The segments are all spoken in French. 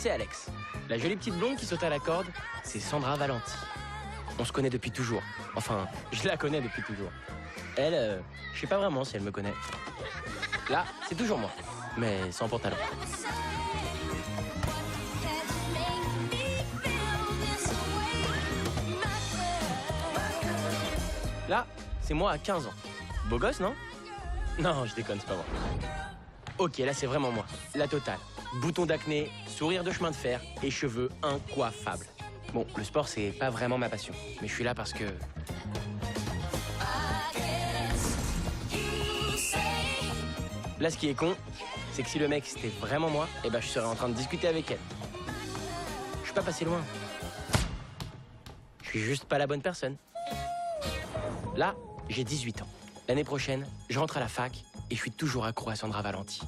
c'est Alex. La jolie petite blonde qui saute à la corde, c'est Sandra Valenti. On se connaît depuis toujours. Enfin, je la connais depuis toujours. Elle, je sais pas vraiment si elle me connaît. Là, c'est toujours moi, mais sans pantalon. Là, c'est moi à 15 ans. Beau gosse, non? Non, je déconne, c'est pas moi. Ok, là, c'est vraiment moi. La totale. Bouton d'acné, sourire de chemin de fer et cheveux incoiffables. Bon, le sport, c'est pas vraiment ma passion. Mais je suis là parce que... Là, ce qui est con, c'est que si le mec, c'était vraiment moi, eh ben, je serais en train de discuter avec elle. Je suis pas passé loin. Je suis juste pas la bonne personne. Là, j'ai 18 ans. L'année prochaine, je rentre à la fac et je suis toujours accro à Sandra Valenti.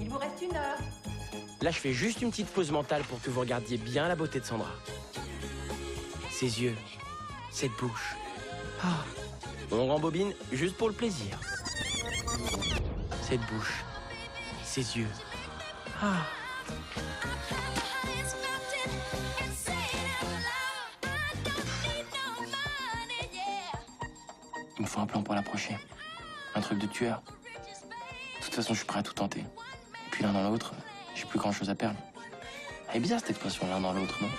Il vous reste 1 heure. Là, je fais juste une petite pause mentale pour que vous regardiez bien la beauté de Sandra. Ses yeux, cette bouche. Ah. On rembobine juste pour le plaisir. Cette bouche, ses yeux. Ah. Il me faut un plan pour l'approcher. Un truc de tueur. De toute façon, je suis prêt à tout tenter. Et puis l'un dans l'autre, j'ai plus grand chose à perdre. Elle est bizarre cette expression, l'un dans l'autre, non?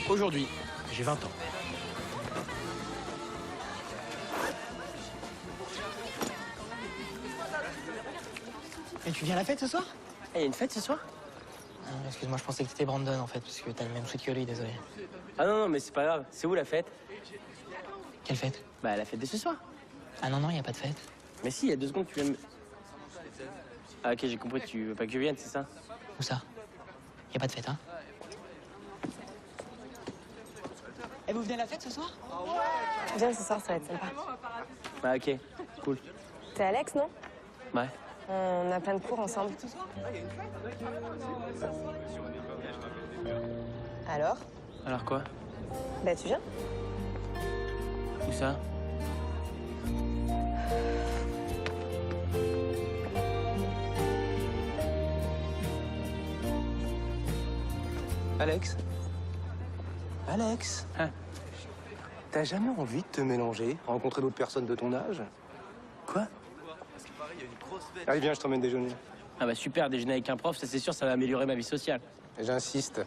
Aujourd'hui, j'ai 20 ans. Et tu viens à la fête ce soir? Il y a une fête ce soir? Excuse-moi, je pensais que t'étais Brandon en fait, parce que t'as le même truc que lui, désolé. Ah non, mais c'est pas grave. C'est où la fête? Quelle fête? Bah, la fête de ce soir. Ah non, y a pas de fête. Mais si, il y a 2 secondes, tu viens de me... Ah ok, j'ai compris, tu veux pas que je vienne, c'est ça? Où ça? Y a pas de fête, hein? Et vous venez à la fête ce soir? Viens ce soir, ça va être sympa. Ah ok, cool. T'es Alex, non? Ouais. On a plein de cours ensemble. Alors? Alors quoi? Bah tu viens? Où ça? Alex? Alex? Hein? T'as jamais envie de te mélanger, rencontrer d'autres personnes de ton âge? Quoi? Allez, viens, je t'emmène déjeuner. Ah bah super, déjeuner avec un prof, ça c'est sûr, ça va améliorer ma vie sociale. J'insiste.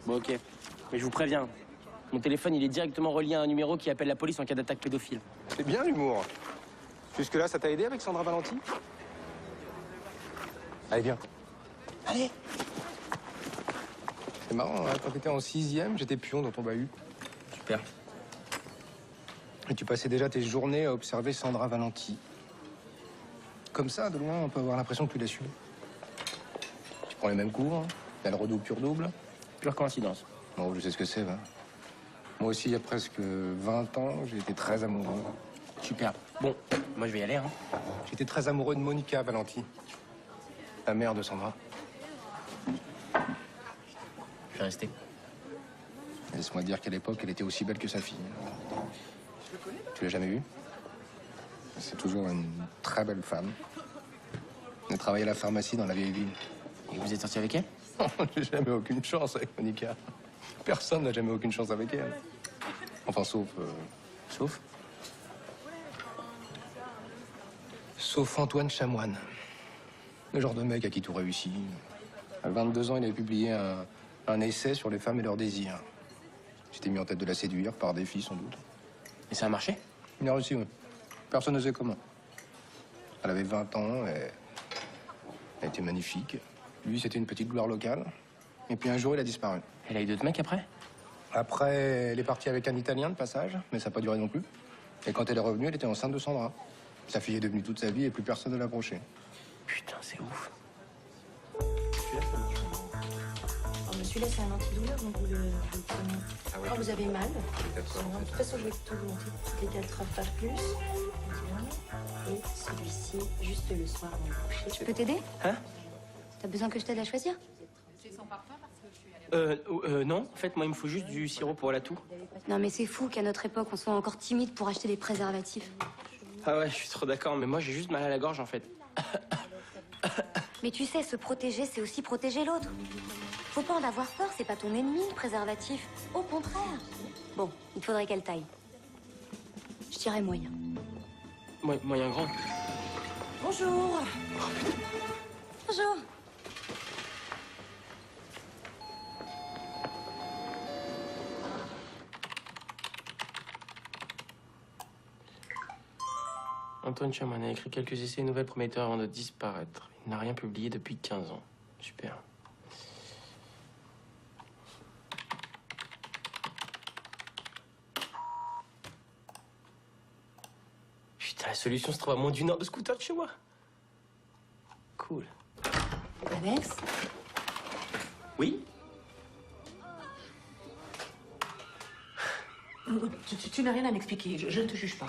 Bon ok, mais je vous préviens, mon téléphone il est directement relié à un numéro qui appelle la police en cas d'attaque pédophile. C'est bien l'humour. Jusque-là, ça t'a aidé avec Sandra Valenti? Allez, viens. Allez! C'est marrant, hein, quand t'étais en 6e, j'étais pion dans ton bahut. Super. Et tu passais déjà tes journées à observer Sandra Valenti. Comme ça, de loin, on peut avoir l'impression que tu l'as su. Tu prends les mêmes cours, hein, elle redouble, tu redoubles. Pure coïncidence. Bon, je sais ce que c'est, va. Moi aussi, il y a presque 20 ans, j'ai été très amoureux. Super. Bon, moi je vais y aller, hein. J'étais très amoureux de Monica Valenti, la mère de Sandra. Je vais rester. Laisse-moi dire qu'à l'époque, elle était aussi belle que sa fille. Tu l'as jamais vue? C'est toujours une très belle femme. Elle travaille à la pharmacie dans la vieille ville. Et vous êtes sorti avec elle? J'ai jamais aucune chance avec Monica. Personne n'a jamais aucune chance avec elle. Enfin, sauf... Sauf? Sauf Antoine Chamoine. Le genre de mec à qui tout réussit. À 22 ans, il avait publié un essai sur les femmes et leurs désirs. J'étais mis en tête de la séduire, par défi sans doute. Et ça a marché? Il a réussi, oui. Personne ne sait comment. Elle avait 20 ans et elle était magnifique. Lui, c'était une petite gloire locale. Et puis un jour, il a disparu. Elle a eu d'autres mecs après? Après, elle est partie avec un Italien de passage, mais ça n'a pas duré non plus. Et quand elle est revenue, elle était enceinte de Sandra. Sa fille est devenue toute sa vie et plus personne ne l'a approchée. Putain, c'est ouf. Celui-là, c'est un antidouleur, donc vous le prenez quand vous avez mal. De toute façon, je vais tout vous montrer toutes les 4 heures, pas plus. Et celui-ci, juste le soir avant le coucher. Je peux t'aider? Hein? T'as besoin que je t'aide à choisir? Non. En fait, moi, il me faut juste du sirop pour la toux. Non, mais c'est fou qu'à notre époque, on soit encore timide pour acheter des préservatifs. Ah ouais, je suis trop d'accord, mais moi j'ai juste mal à la gorge en fait. Mais tu sais, se protéger, c'est aussi protéger l'autre. Faut pas en avoir peur, c'est pas ton ennemi, le préservatif. Au contraire. Bon, il te faudrait quelle taille? Je dirais moyen. Moyen grand. Bonjour. Bonjour. Antoine Chamoine a écrit quelques essais nouvelles prometteurs avant de disparaître. Il n'a rien publié depuis 15 ans. Super. Putain, la solution se trouve à moins d'une heure de scooter de chez moi. Cool. Alex? Oui? Tu n'as rien à m'expliquer, je ne te juge pas.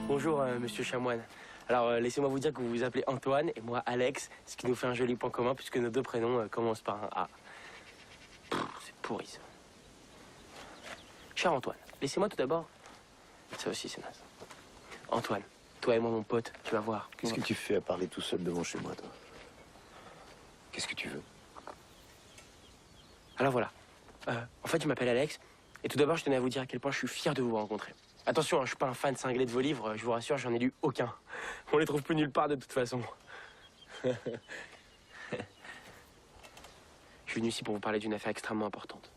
Bonjour, monsieur Chamoine. Alors, laissez-moi vous dire que vous vous appelez Antoine et moi Alex, ce qui nous fait un joli point commun puisque nos deux prénoms commencent par un A. C'est pourri, ça. Cher Antoine, laissez-moi tout d'abord... Ça aussi, c'est naze. Antoine, toi et moi, mon pote, tu vas voir. Qu'est-ce que tu fais à parler tout seul devant chez moi, toi? Qu'est-ce que tu veux? Alors voilà. En fait, je m'appelle Alex. Et tout d'abord, je tenais à vous dire à quel point je suis fier de vous rencontrer. Attention, je suis pas un fan cinglé de vos livres, je vous rassure, j'en ai lu aucun. On les trouve plus nulle part de toute façon. Je suis venu ici pour vous parler d'une affaire extrêmement importante.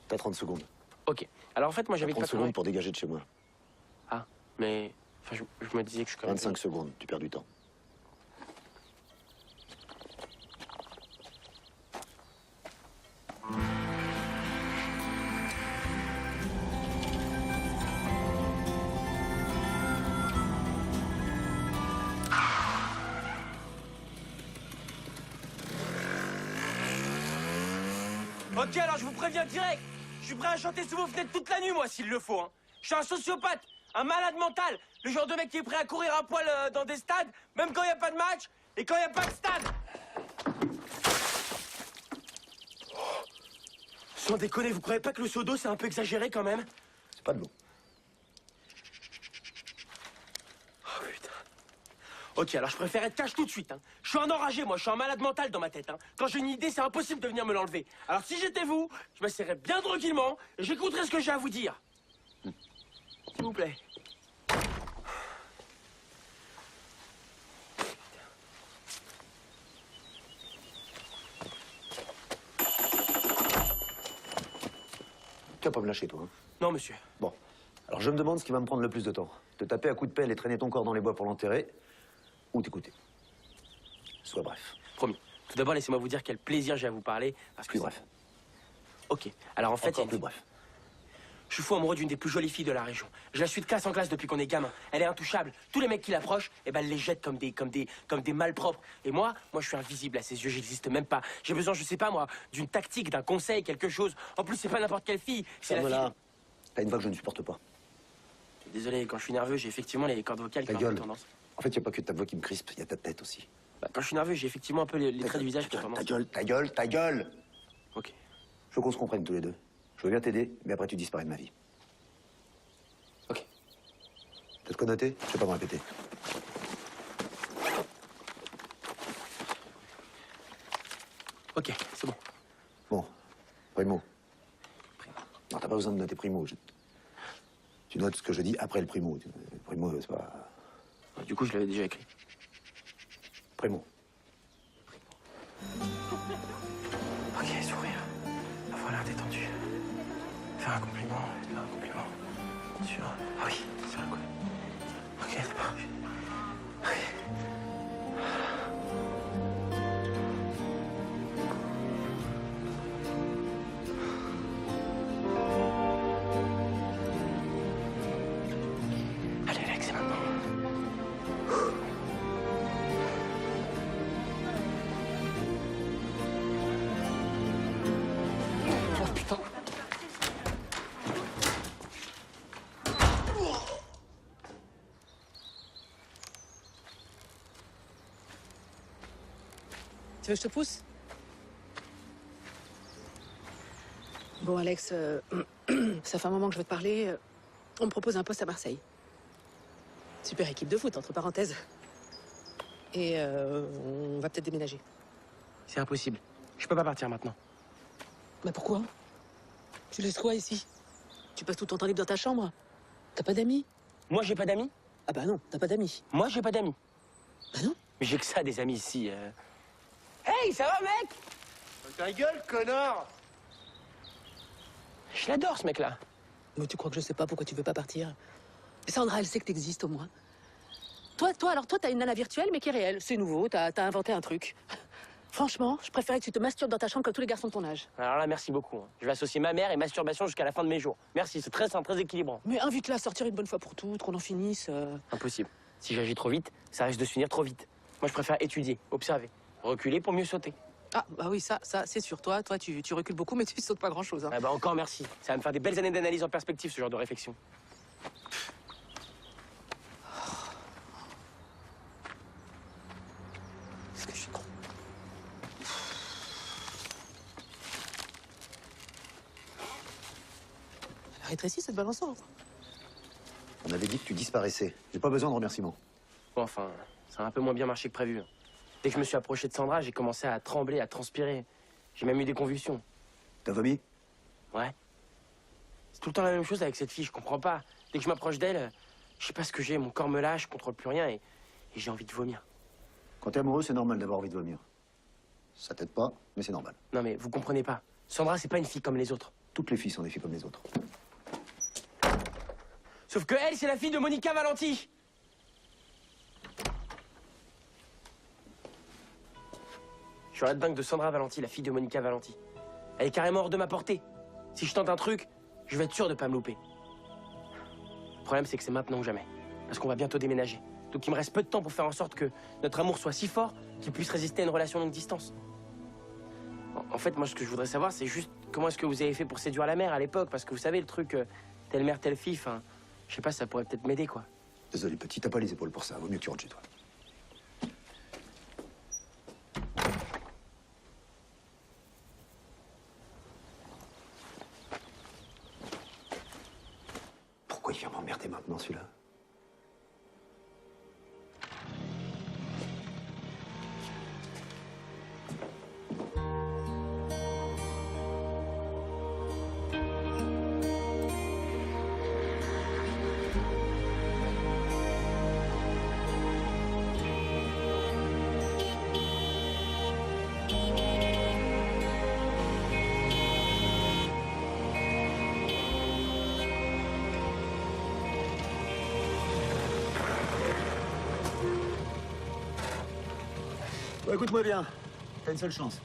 T'as 30 secondes. Ok. Alors en fait, moi T'as j'avais 30 pas secondes pour dégager de chez moi. Ah, mais... Enfin, je me disais que je suis quand même... 25 secondes, tu perds du temps. Ok, alors je vous préviens direct. Je suis prêt à chanter sous vos fenêtres toute la nuit, moi, s'il le faut. Hein. Je suis un sociopathe, un malade mental. Le genre de mec qui est prêt à courir à poil dans des stades, même quand il n'y a pas de match et quand il n'y a pas de stade. Sans déconner, vous croyez pas que le seau d'eau, c'est un peu exagéré quand même? C'est pas de l'eau. Oh putain. Ok, alors je préfère être cash tout de suite. Hein. Je suis un enragé, moi, je suis un malade mental dans ma tête. Hein. Quand j'ai une idée, c'est impossible de venir me l'enlever. Alors si j'étais vous, je m'asserais bien tranquillement et j'écouterais ce que j'ai à vous dire. S'il vous plaît. Tu vas pas me lâcher, toi. Hein. Non, monsieur. Bon. Alors je me demande ce qui va me prendre le plus de temps. Te taper à coups de pelle et traîner ton corps dans les bois pour l'enterrer, ou t'écouter. Sois bref. Promis. Tout d'abord, laissez-moi vous dire quel plaisir j'ai à vous parler. Parce que Plus c'est- bref. Ok. Alors en fait, Encore plus bref. je suis fou amoureux d'une des plus jolies filles de la région. Je la suis de classe en classe depuis qu'on est gamin. Elle est intouchable. Tous les mecs qui l'approchent, eh ben, elle les jette comme des malpropres. Et moi, je suis invisible à ses yeux. J'existe même pas. J'ai besoin, je sais pas moi, d'une tactique, d'un conseil, quelque chose. En plus, c'est pas n'importe quelle fille. C'est la Ferme-la. fille. T'as une voix que je ne supporte pas. Désolé, quand je suis nerveux, j'ai effectivement les cordes vocales Ta qui ont un peu gueule. tendance. En fait, il n'y a pas que ta voix qui me crispe, il y a ta tête aussi. Bah, quand je suis nerveux, j'ai effectivement un peu les traits du visage qui ont tendance. Ta gueule, ta gueule, ta gueule. Ok. Je veux qu'on se comprenne tous les deux. Je veux bien t'aider, mais après tu disparais de ma vie. Ok. T'as de quoi noter? Je vais pas me répéter. Ok, c'est bon. Bon, primo. Non, t'as pas besoin de noter primo. Tu notes ce que je dis après le primo. Le primo, c'est pas... Du coup, je l'avais déjà écrit. Primo. Ok, sourire. Avoir l'air détendu. Faire un compliment. Faire un compliment. Sur... Ah oui, c'est vrai quoi. Ok, c'est parfait. Allez, Alex, c'est maintenant. Tu veux que je te pousse? Bon, Alex, ça fait un moment que je veux te parler. On me propose un poste à Marseille. Super équipe de foot, entre parenthèses. Et on va peut-être déménager. C'est impossible. Je peux pas partir maintenant. Bah pourquoi? Tu laisses quoi ici? Tu passes tout ton temps libre dans ta chambre? T'as pas d'amis? Moi, j'ai pas d'amis. Ah bah non, t'as pas d'amis. Moi, j'ai pas d'amis. Bah non. Mais j'ai que ça, des amis ici. Hey, ça va, mec? Ta gueule, connard! Je l'adore, ce mec-là. Mais tu crois que je sais pas pourquoi tu veux pas partir? Sandra, elle sait que t'existes au moins. Toi, t'as une nana virtuelle, mais qui est réelle. C'est nouveau, t'as inventé un truc. Franchement, je préférais que tu te masturbes dans ta chambre comme tous les garçons de ton âge. Alors là, merci beaucoup. Je vais associer ma mère et masturbation jusqu'à la fin de mes jours. Merci, c'est très sain, très équilibrant. Mais invite-la à sortir une bonne fois pour toutes, qu'on en finisse. Impossible. Si j'agis trop vite, ça risque de se finir trop vite. Moi, je préfère étudier, observer, reculer pour mieux sauter. Ah, bah oui, ça c'est sûr. Toi, tu recules beaucoup, mais tu sautes pas grand-chose. Hein. Ah bah encore merci. Ça va me faire des belles années d'analyse en perspective, ce genre de réflexion. Est-ce que je suis con? Elle a rétréci, cette balançoire. On avait dit que tu disparaissais. J'ai pas besoin de remerciements. Bon, enfin, ça a un peu moins bien marché que prévu. Dès que je me suis approché de Sandra, j'ai commencé à trembler, à transpirer. J'ai même eu des convulsions. T'as vomi? Ouais. C'est tout le temps la même chose avec cette fille, je comprends pas. Dès que je m'approche d'elle, je sais pas ce que j'ai, mon corps me lâche, je contrôle plus rien et j'ai envie de vomir. Quand t'es amoureux, c'est normal d'avoir envie de vomir. Ça t'aide pas, mais c'est normal. Non mais vous comprenez pas. Sandra, c'est pas une fille comme les autres. Toutes les filles sont des filles comme les autres. Sauf que elle, c'est la fille de Monica Valenti. Je suis la dingue de Sandra Valenti, la fille de Monica Valenti. Elle est carrément hors de ma portée. Si je tente un truc, je vais être sûr de pas me louper. Le problème, c'est que c'est maintenant ou jamais. Parce qu'on va bientôt déménager. Donc il me reste peu de temps pour faire en sorte que notre amour soit si fort qu'il puisse résister à une relation longue distance. En fait, moi, ce que je voudrais savoir, c'est juste comment est-ce que vous avez fait pour séduire la mère à l'époque. Parce que vous savez, le truc, telle mère, telle fille, enfin, je sais pas, ça pourrait peut-être m'aider, quoi. Désolé, petit, t'as pas les épaules pour ça. Vaut mieux que tu rentres chez toi. Pourquoi il vient m'emmerder maintenant, celui-là? Bon, écoute-moi bien, t'as une seule chance.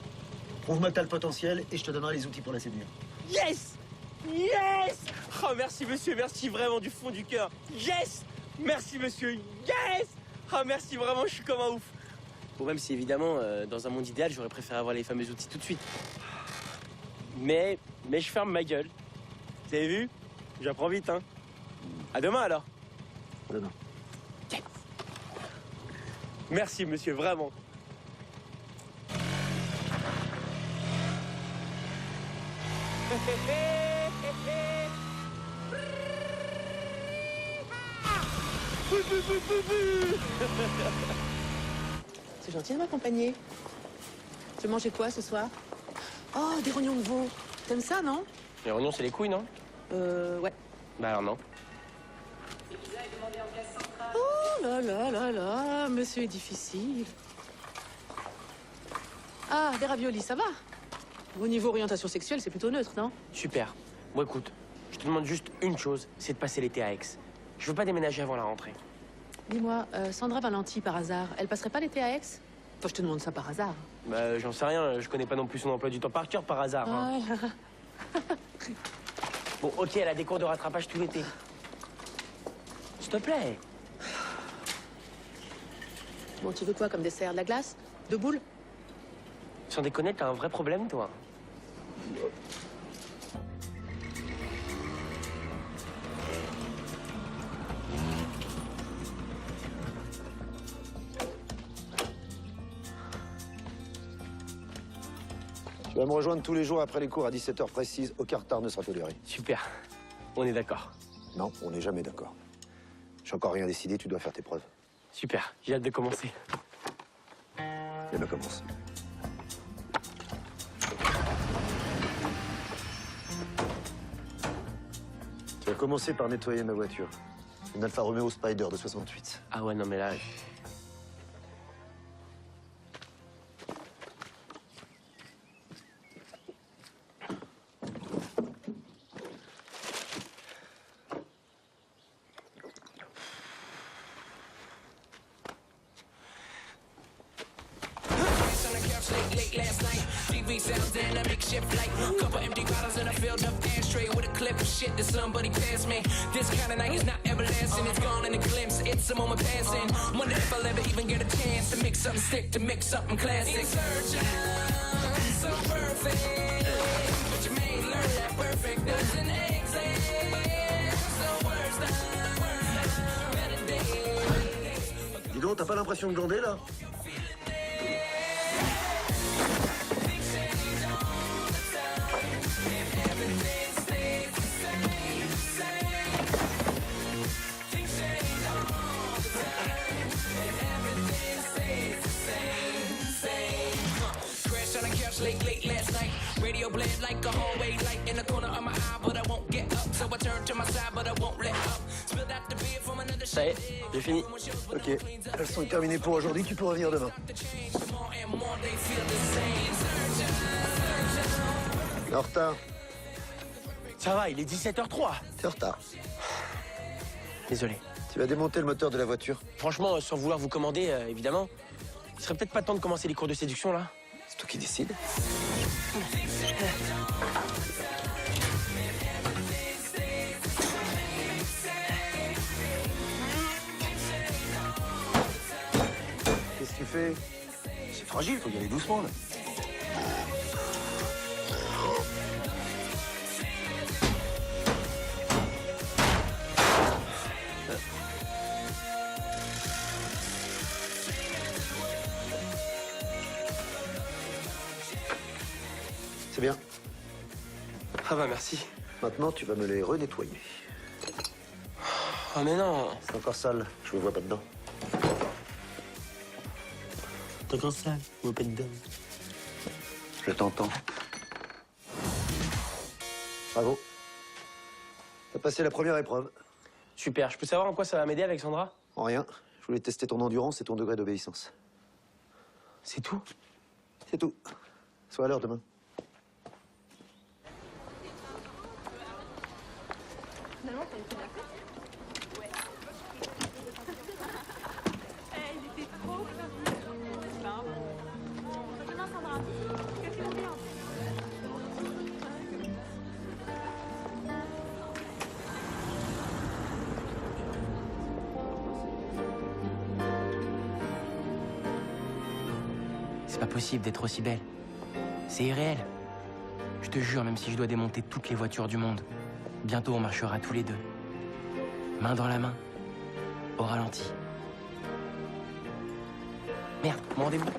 Prouve-moi que t'as le potentiel et je te donnerai les outils pour la séduire. Yes! Yes! Oh, merci, monsieur, merci vraiment du fond du cœur. Yes! Merci, monsieur, yes! Oh, merci vraiment, je suis comme un ouf. Bon, même si, évidemment, dans un monde idéal, j'aurais préféré avoir les fameux outils tout de suite. Mais je ferme ma gueule. Vous avez vu? J'apprends vite, hein. À demain, alors. À demain. Yes. Merci, monsieur, vraiment. C'est gentil de m'accompagner. Tu veux manger quoi ce soir? Oh, des rognons de veau. T'aimes ça, non? Les rognons, c'est les couilles, non? Ouais. Bah alors non. Oh là là là là, monsieur est difficile. Ah, des raviolis, ça va? Au niveau orientation sexuelle, c'est plutôt neutre, non? Super. Bon, écoute, je te demande juste une chose, c'est de passer l'été à Aix. Je veux pas déménager avant la rentrée. Dis-moi, Sandra Valenti, par hasard, elle passerait pas l'été à Aix? Enfin, je te demande ça par hasard. Bah, j'en sais rien, je connais pas non plus son emploi du temps par cœur par hasard. Hein. Ah, Bon, ok, elle a des cours de rattrapage tout l'été. S'il te plaît. bon, tu veux quoi comme dessert? De la glace? De boules? Sans déconner, t'as un vrai problème, toi. Tu vas me rejoindre tous les jours après les cours à 17h précise. Aucun retard ne sera toléré. Super. On est d'accord. Non, on n'est jamais d'accord. J'ai encore rien décidé, tu dois faire tes preuves. Super. J'ai hâte de commencer. Et ben commence. Tu vas commencer par nettoyer ma voiture. Une Alfa Romeo Spider de 68. Ah ouais, non mais là... Late last night, TV sounds in a makeshift light. Couple empty bottles in a filled up ashtray with a clip of shit that somebody passed me. This kind of night is not everlasting, it's gone in a glimpse, it's a moment passing. Wonder if I'll ever even get a chance to mix something stick, to mix something classic. In search of so perfect, but you may learn that perfect doesn't exist. So words down, better days. Dis donc, t'as pas l'impression de glander, là? Late last night, radio bled like a hallway light in the corner of my eye, but I won't get up. So I turn to my side, but I won't let up. Spilled out the beer from another Ça y est, j'ai fini. Ok, elles sont terminées pour aujourd'hui, tu peux revenir demain. En retard. Ça va, il est 17h03. T'es en retard. Désolé. Tu vas démonter le moteur de la voiture. Franchement, sans vouloir vous commander, évidemment, il serait peut-être pas temps de commencer les cours de séduction, là? C'est toi qui décides. Qu'est-ce que tu fais? C'est fragile, faut y aller doucement, là. C'est bien. Ah bah merci. Maintenant, tu vas me les renettoyer. Oh mais non. C'est encore sale, je me vois pas dedans. T'es encore sale, je vois pas dedans. Je t'entends. Bravo. T'as passé la première épreuve. Super, je peux savoir en quoi ça va m'aider, Alexandra? En rien. Je voulais tester ton endurance et ton degré d'obéissance. C'est tout? C'est tout. Sois à l'heure demain. Finalement, t'as été d'accord? Ouais. Il était trop. Demain, Sandra. Qu'est-ce que tu veux? C'est pas possible d'être aussi belle. C'est irréel. Je te jure, même si je dois démonter toutes les voitures du monde, bientôt on marchera tous les deux. Main dans la main, au ralenti. Merde, mon rendez-vous.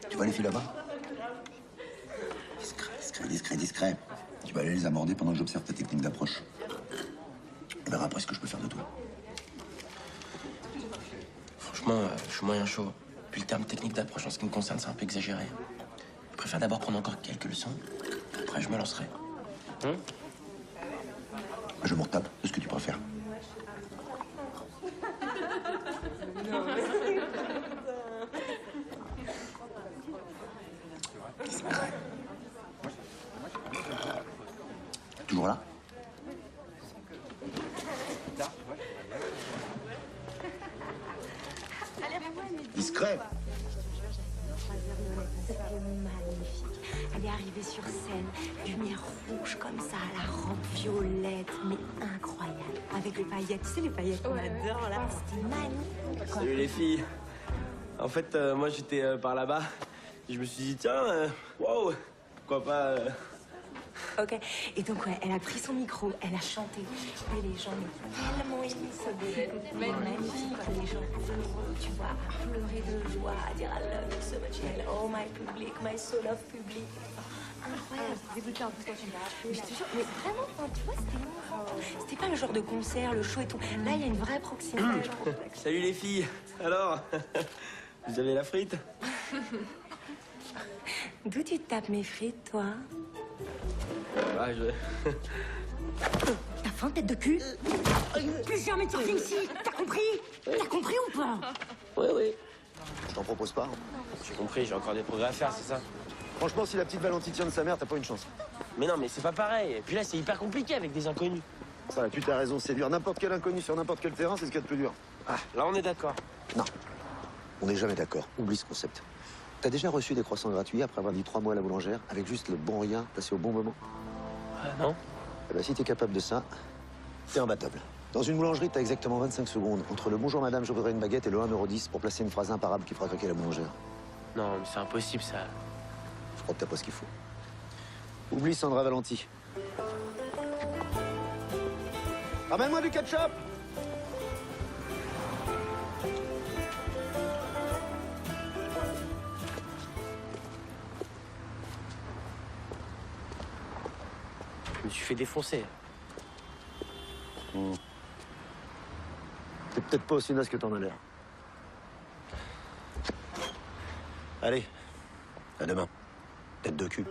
Tu vois les filles là-bas? Discret. Tu vas aller les aborder pendant que j'observe ta technique d'approche. On verra après ce que je peux faire de toi. Franchement, je suis moyen chaud. Puis le terme technique d'approche en ce qui me concerne, c'est un peu exagéré. Je préfère d'abord prendre encore quelques leçons. Après, je me lancerai. Je me retape de ce que tu préfères. Toujours là? Discret. Magnifique. Elle est arrivée sur scène, lumière rouge comme ça, la robe violette, mais incroyable. Avec les paillettes, tu sais les paillettes qu'on adore là, c'était magnifique. Quoi. Salut les filles. En fait, moi j'étais par là-bas. Et je me suis dit, tiens, wow, pourquoi pas Ok. Et donc, ouais, elle a pris son micro, elle a chanté. Et les gens ont tellement aimé ça. Magnifique. Les gens, tu vois, à pleurer de joie, à dire I love you so much. Elle, oh, my public, my soul of public. Incroyable. Dégoûté en plus quand tu m'as Mais je te jure, mais vraiment, enfin, tu vois, c'était émouvant. C'était pas le genre de concert, le show et tout. Là, il y a une vraie proximité. Salut les filles. Alors, vous avez la frite? D'où tu te tapes mes frites, toi? Ah, je... T'as faim, tête de cul? Plus jamais tu reviens ici. T'as compris? T'as compris ou pas? Oui, oui. Je t'en propose pas. J'ai compris, j'ai encore des progrès à faire, c'est ça? Franchement, si la petite Valentine tient de sa mère, t'as pas une chance. Mais non, mais c'est pas pareil. Et puis là, c'est hyper compliqué avec des inconnus. Ça, tu t'as raison, séduire n'importe quel inconnu sur n'importe quel terrain, c'est ce qu'il y a de plus dur. Ah, là, on est d'accord. Non, on n'est jamais d'accord. Oublie ce concept. T'as déjà reçu des croissants gratuits après avoir dit 3 mois à la boulangère, avec juste le bon rien passé au bon moment? Non. Eh ben, si t'es capable de ça, t'es imbattable. Dans une boulangerie, t'as exactement 25 secondes entre le bonjour madame, je voudrais une baguette et le 1,10 € pour placer une phrase imparable qui fera craquer la boulangère. Non, mais c'est impossible, ça. Je crois que t'as pas ce qu'il faut. Oublie Sandra Valenti. Ramène-moi du ketchup! Je me suis fait défoncer. T'es peut-être pas aussi naze que t'en as l'air. Allez, à demain. Tête de cul.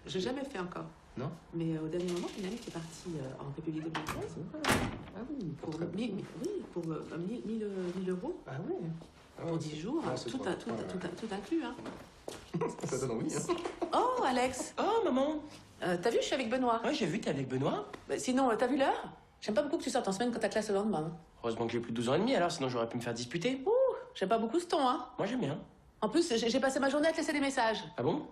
J'ai jamais fait encore. Non? Mais au dernier moment, une amie qui est partie en République dominicaine. Ah oui, pour 1000 €. Ah oui. Pour 10 jours, Ah, c'est tout pas- inclus. Hein. Ça donne envie, hein. Oh, Alex, Oh, maman. t'as vu, je suis avec Benoît. Ouais, j'ai vu, t'es avec Benoît. Bah, sinon, t'as vu l'heure? J'aime pas beaucoup que tu sortes en semaine quand t'as classe le lendemain. Hein. Heureusement que j'ai plus de 12 ans et demi, alors sinon j'aurais pu me faire disputer. Ouh, j'aime pas beaucoup ce ton, hein. Moi, j'aime bien. En plus, j'ai passé ma journée à te laisser des messages. Ah bon?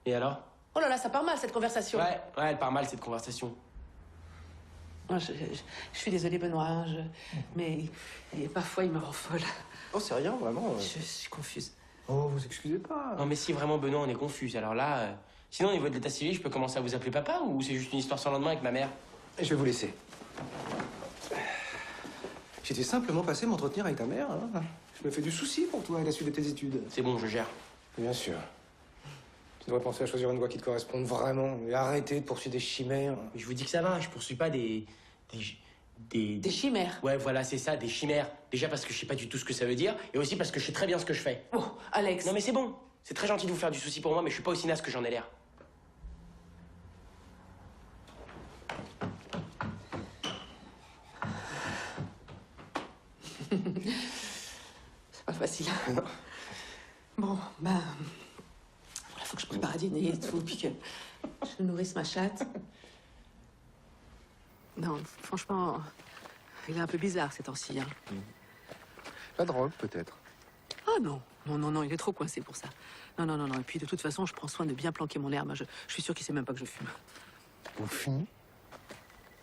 Et alors? Oh là là, ça part mal cette conversation. Ouais, elle part mal, cette conversation. Oh, je suis désolée, Benoît, hein, mais parfois il me rend folle. Oh, c'est rien, vraiment. Je suis confuse. Oh, vous excusez pas. Non, mais si vraiment, Benoît, on est confus. Alors là, sinon, au niveau de l'état civil, je peux commencer à vous appeler papa ou c'est juste une histoire sans lendemain avec ma mère? Je vais vous laisser. J'étais simplement passé m'entretenir avec ta mère. Hein. Je me fais du souci pour toi à la suite de tes études. C'est bon, je gère. Bien sûr. Tu devrais penser à choisir une voie qui te corresponde vraiment et arrêter de poursuivre des chimères. Mais je vous dis que ça va, je poursuis pas des chimères. Ouais, voilà, c'est ça, des chimères. Déjà parce que je sais pas du tout ce que ça veut dire, et aussi parce que je sais très bien ce que je fais. Oh, Alex. Non mais c'est bon. C'est très gentil de vous faire du souci pour moi, mais je suis pas aussi naze que j'en ai l'air. C'est pas facile. Bon, ben... Il faut que je prépare à dîner et tout, puis que je nourrisse ma chatte. Non, franchement, il est un peu bizarre ces temps-ci. Hein. La drogue, peut-être. Ah non, non, il est trop coincé pour ça. Non. Et puis de toute façon, je prends soin de bien planquer mon herbe. Je suis sûre qu'il sait même pas que je fume. Vous fumez?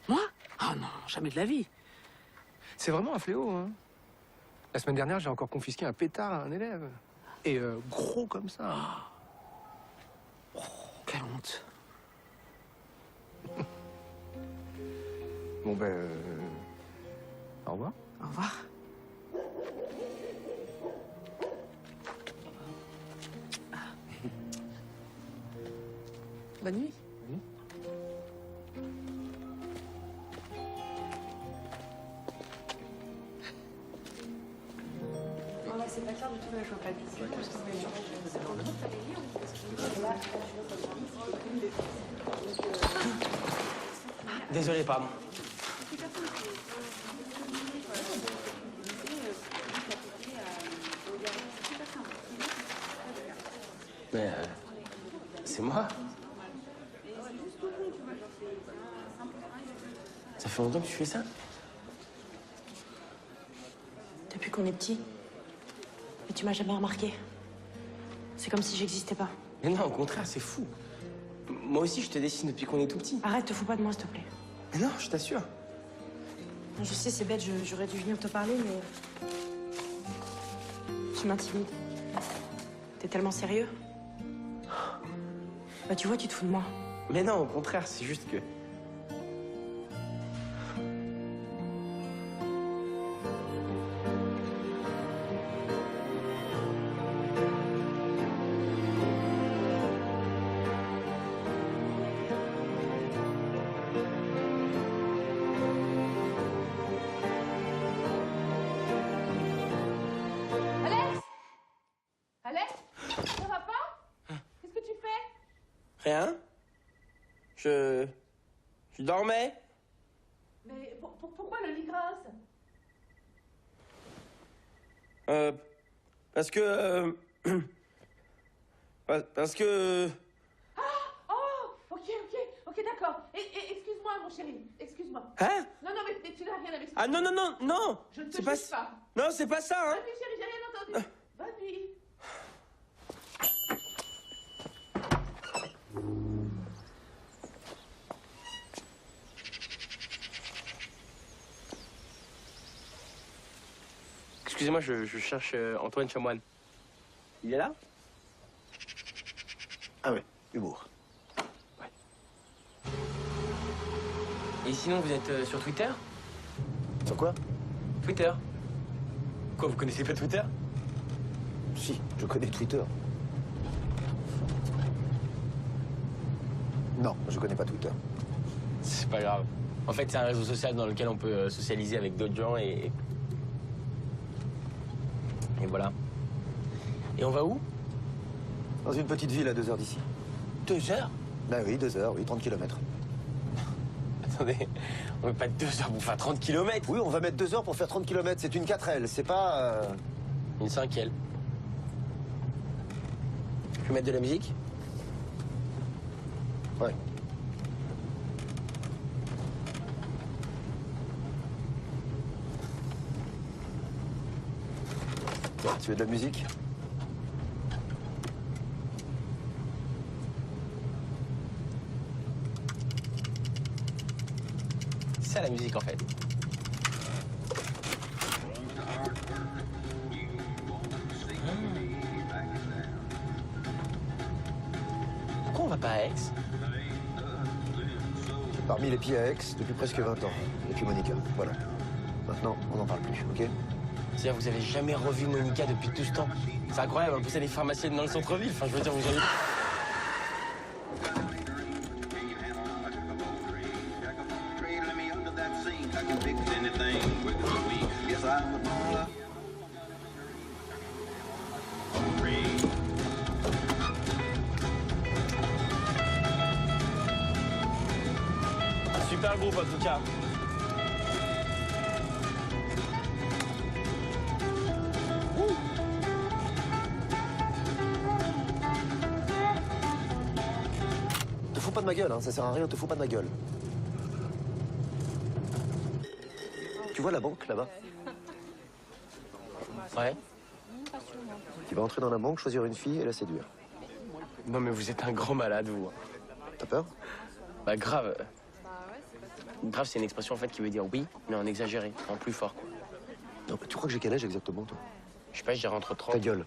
Moi? Ah non, jamais de la vie. C'est vraiment un fléau, hein. La semaine dernière, j'ai encore confisqué un pétard à un élève. Et gros comme ça. Oh, quelle honte. Bon, ben... Au revoir. Au revoir. Bonne nuit. C'est pas clair du tout, mais je vois pas de Désolé, pardon. Mais c'est moi. Ça fait longtemps que tu fais ça? qu'on est petit. Mais tu m'as jamais remarqué. C'est comme si j'existais pas. Mais non, au contraire, c'est fou. Moi aussi, je te dessine depuis qu'on est tout petit. Arrête, te fous pas de moi, s'il te plaît. Mais non, je t'assure. Je sais, c'est bête, j'aurais dû venir te parler, mais... Tu m'intimides. T'es tellement sérieux. Bah tu vois, tu te fous de moi. Mais non, au contraire, c'est juste que... Alex, ça va pas? Qu'est-ce que tu fais? Rien. Je dormais. Mais pourquoi le lit grince? Parce que... Parce que... Oh, ok, d'accord. Et excuse-moi, mon chéri, excuse-moi. Hein? Non, mais tu n'as rien à m'expliquer. Ah non. Je ne te C'est pas... juge pas. Non, c'est pas ça, hein. Bonne nuit, chéri, j'ai rien entendu. Bonne nuit. Excusez-moi, je cherche Antoine Chamoine. Il est là? Ah ouais, humour. Et sinon, vous êtes sur Twitter? Sur quoi? Twitter. Quoi, vous connaissez pas Twitter? Si, je connais Twitter. Non, je connais pas Twitter. C'est pas grave. En fait, c'est un réseau social dans lequel on peut socialiser avec d'autres gens et voilà. Et on va où? Dans une petite ville à 2 heures d'ici. 2 heures? Bah oui, 2 heures, oui, 30 km. Attendez, on met pas 2 heures pour faire 30 km. Oui, on va mettre 2 heures pour faire 30 km. C'est une 4L, c'est pas... Une 5L. Je peux mettre de la musique? Ouais. Bon, tu veux de la musique? C'est ça la musique en fait. Pourquoi on va pas à Aix? Parmi les pieds à Aix depuis presque 20 ans. Et puis Monica, voilà. Maintenant, on n'en parle plus, ok? C'est-à-dire vous avez jamais revu Monica depuis tout ce temps? C'est incroyable, en plus elle est pharmacienne dans le centre-ville. Enfin, je veux dire, vous avez... Super groupe en tout cas. Te fous pas de ma gueule, hein, ça sert à rien, te fous pas de ma gueule. Tu vois la banque là-bas? Ouais. Tu vas entrer dans la banque, choisir une fille et la séduire. Non mais vous êtes un grand malade, vous. T'as peur? Bah grave. Grave, c'est une expression en fait qui veut dire oui, mais en exagéré, en plus fort. Quoi. Non, mais tu crois que j'ai quel âge exactement, toi? Je sais pas, je dirais entre 30... Ta gueule.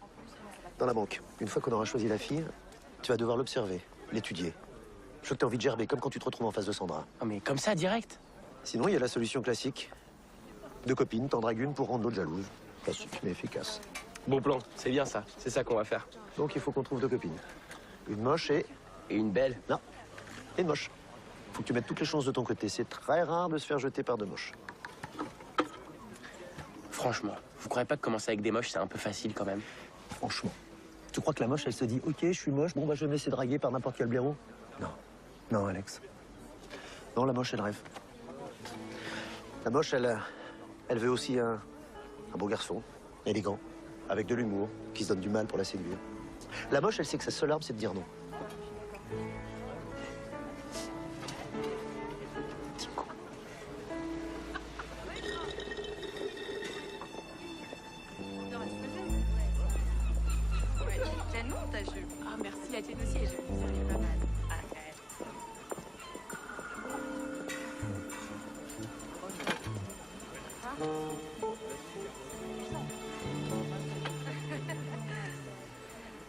Dans la banque, une fois qu'on aura choisi la fille, tu vas devoir l'observer, l'étudier. Je veux que t'aies envie de gerber, comme quand tu te retrouves en face de Sandra. Ah mais comme ça, direct? Sinon, il y a la solution classique. 2 copines, t'en dragues une pour rendre l'autre jalouse. Classique, mais efficace. Bon plan, c'est bien ça. C'est ça qu'on va faire. Donc, il faut qu'on trouve 2 copines. Une moche et une belle? Non, et une moche. Faut que tu mettes toutes les chances de ton côté. C'est très rare de se faire jeter par 2 moches. Franchement, vous croyez pas que commencer avec des moches, c'est un peu facile quand même? Franchement. Tu crois que la moche, elle se dit « Ok, je suis moche, bon, bah, je vais me laisser draguer par n'importe quel blaireau ?» Non. Non, Alex. Non, la moche, elle rêve. La moche, elle veut aussi un beau garçon, élégant, avec de l'humour, qui se donne du mal pour la séduire. La moche, elle sait que sa seule arme, c'est de dire non. Ben non, ta jupe. Ah, merci, la tienne aussi, elle est pas mal. Ah, ouais.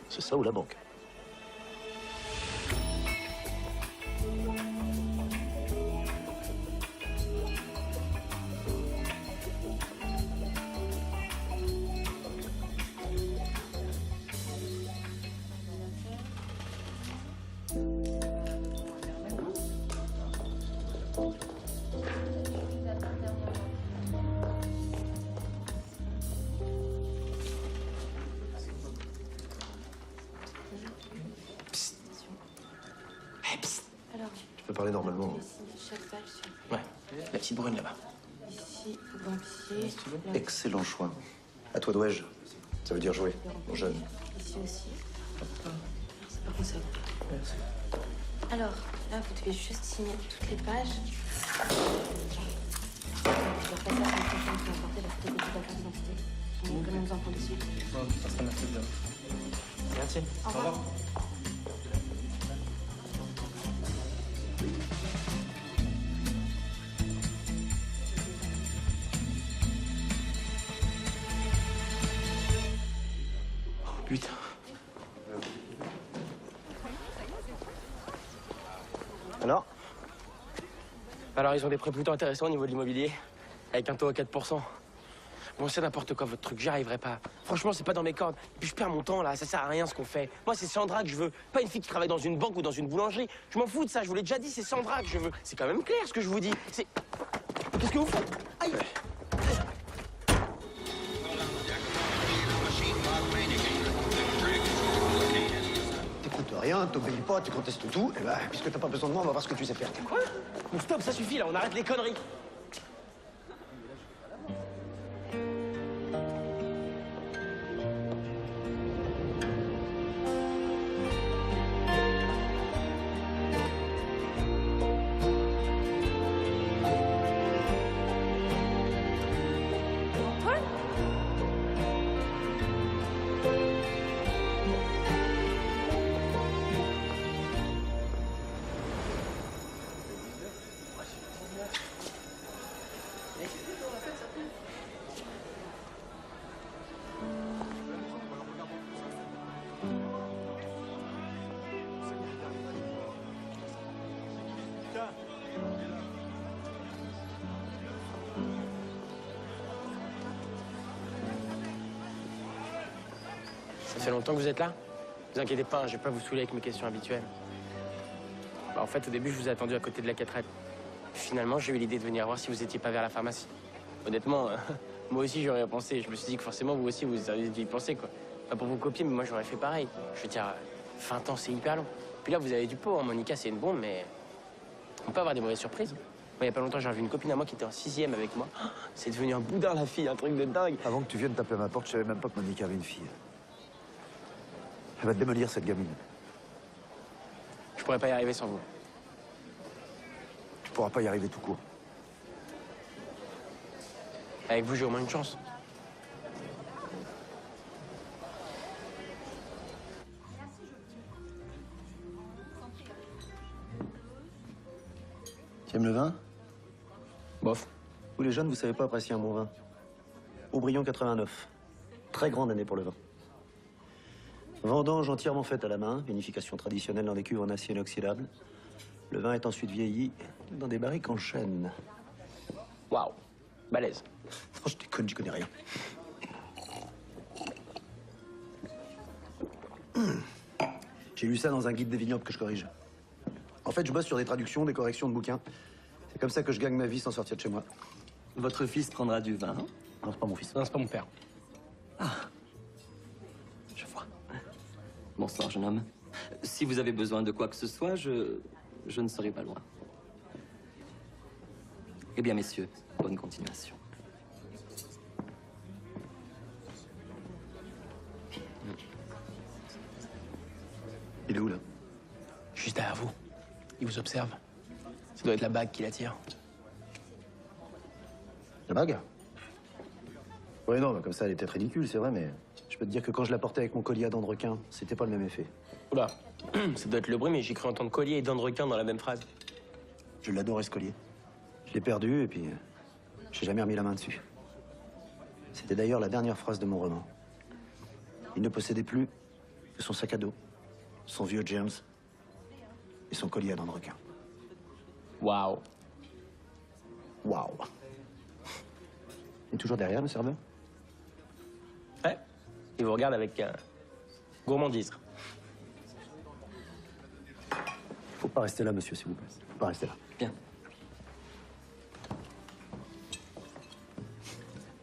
C'est ça ou la banque? Alors, Tu peux parler normalement. ici, chaque page sur Ouais, la petite brune là-bas. ici, banquier. Là, Excellent choix. À toi, Douège. Ça veut dire jouer, mon jeune. ici aussi. Alors, c'est par contre ça. Alors, là, vous devez juste signer toutes les pages. Je vais repasser à la semaine prochaine pour apporter la photocopie de la carte d'identité. J'en ai vraiment besoin pour le suite. Ça serait merci bien. Merci. Au revoir. Oh putain. Alors, ils ont des prêts plutôt intéressants au niveau de l'immobilier, avec un taux à 4%. Bon, c'est n'importe quoi, votre truc, j'y arriverai pas. Franchement, c'est pas dans mes cordes. Puis je perds mon temps, là, ça sert à rien ce qu'on fait. Moi, c'est Sandra que je veux, pas une fille qui travaille dans une banque ou dans une boulangerie. Je m'en fous de ça, je vous l'ai déjà dit, c'est Sandra que je veux. C'est quand même clair ce que je vous dis. C'est... Qu'est-ce que vous faites? Aïe! T'écoutes rien, t'obéis pas, tu contestes tout. Et ben, puisque t'as pas besoin de moi, on va voir ce que tu sais faire. Quoi? Bon, stop, ça suffit, là, on arrête les conneries. Ça fait longtemps que vous êtes là? Vous inquiétez pas, je vais pas vous saouler avec mes questions habituelles. Bah, en fait, au début, je vous ai attendu à côté de la 4L. Finalement, j'ai eu l'idée de venir voir si vous étiez pas vers la pharmacie. Honnêtement, moi aussi, j'aurais pensé. Je me suis dit que forcément, vous aussi, vous auriez dû y penser, quoi. Pas pour vous copier, mais moi, j'aurais fait pareil. Je veux dire, 20 ans, c'est hyper long. Puis là, vous avez du pot, hein. Monica, c'est une bombe, mais on peut avoir des mauvaises surprises. Moi, il y a pas longtemps, j'ai revu une copine à moi qui était en 6e avec moi. C'est devenu un boudin, la fille, un truc de dingue. Avant que tu viennes taper à ma porte, je savais même pas que Monica avait une fille. Elle va te démolir, cette gamine. Je pourrais pas y arriver sans vous. Tu pourras pas y arriver tout court. Avec vous, j'ai au moins une chance. Tu aimes le vin? Bof. Vous, les jeunes, vous savez pas apprécier un bon vin. Aubryon 89. Très grande année pour le vin. Vendange entièrement faite à la main, vinification traditionnelle dans des cuves en acier inoxydable. Le vin est ensuite vieilli dans des barriques en chêne. Waouh, balèze. Non, je déconne, j'y connais rien. J'ai lu ça dans un guide des vignobles que je corrige. En fait, je bosse sur des traductions, des corrections de bouquins. C'est comme ça que je gagne ma vie sans sortir de chez moi. Votre fils prendra du vin, hein? Non, c'est pas mon fils. Non, c'est pas mon père. Je vois. Bonsoir, jeune homme. Si vous avez besoin de quoi que ce soit, je ne serai pas loin. Eh bien, messieurs, bonne continuation. Il est où, là? Juste derrière vous. Il vous observe. Ça doit être la bague qui l'attire. La bague? Ouais, non, mais comme ça, elle est peut-être ridicule, c'est vrai, mais je peux te dire que quand je la portais avec mon collier à dents de requin, c'était pas le même effet. Oula, ça doit être le bruit, mais j'ai cru entendre collier et dents de requin dans la même phrase. Je l'adorais, ce collier. Je l'ai perdu, et puis j'ai jamais remis la main dessus. C'était d'ailleurs la dernière phrase de mon roman. Il ne possédait plus que son sac à dos, son vieux James et son collier à dents de requin. Waouh. Waouh. Il est toujours derrière, le serveur? Ouais, il vous regarde avec gourmandise. Faut pas rester là, monsieur, s'il vous plaît. Faut pas rester là. Bien.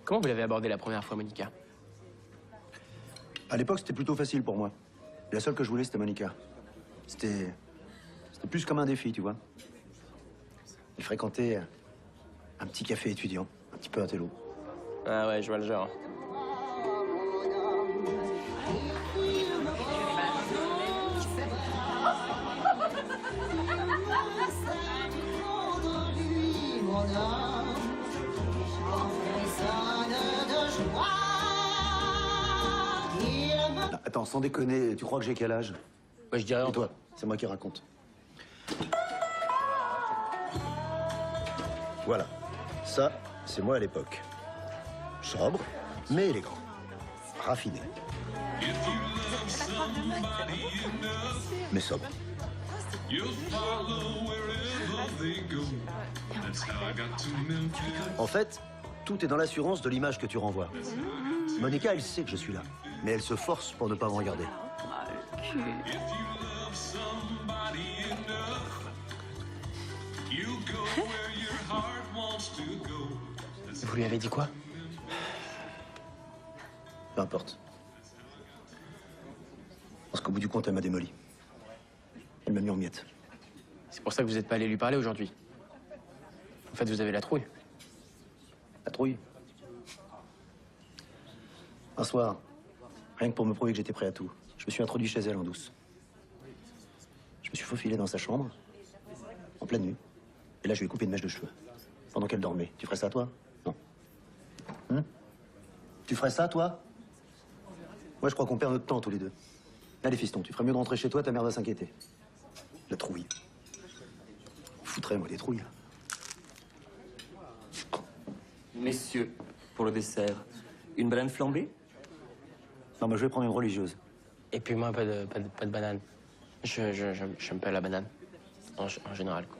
Comment vous l'avez abordé la première fois, Monica? À l'époque, c'était plutôt facile pour moi. La seule que je voulais, c'était Monica. C'était plus comme un défi, tu vois. Il fréquentait un petit café étudiant, un petit peu intello. Ah ouais, je vois le genre. Attends, sans déconner, tu crois que j'ai quel âge? Ouais, je dirais. Et toi? C'est moi qui raconte. Voilà. Ça, c'est moi à l'époque. Sobre, mais élégant. Raffiné. Mais sobre. En fait, tout est dans l'assurance de l'image que tu renvoies. Monica, elle sait que je suis là, mais elle se force pour ne pas me regarder. Vous lui avez dit quoi? Peu importe. Parce qu'au bout du compte, elle m'a démoli. Elle m'a mis en miettes. C'est pour ça que vous n'êtes pas allé lui parler aujourd'hui. En fait, vous avez la trouille. La trouille? Un soir, rien que pour me prouver que j'étais prêt à tout, je me suis introduit chez elle en douce. Je me suis faufilé dans sa chambre, en pleine nuit. Et là, je lui ai coupé une mèche de cheveux. Pendant qu'elle dormait. Tu ferais ça, toi? Non. Tu ferais ça, toi? Moi, je crois qu'on perd notre temps, tous les deux. Allez, fiston, tu ferais mieux de rentrer chez toi, ta mère va s'inquiéter. La trouille. Foutrais, moi, des trouilles. Messieurs, pour le dessert, une banane flambée? Non, moi, je vais prendre une religieuse. Et puis moi, pas de banane. J'aime pas la banane. En général, quoi.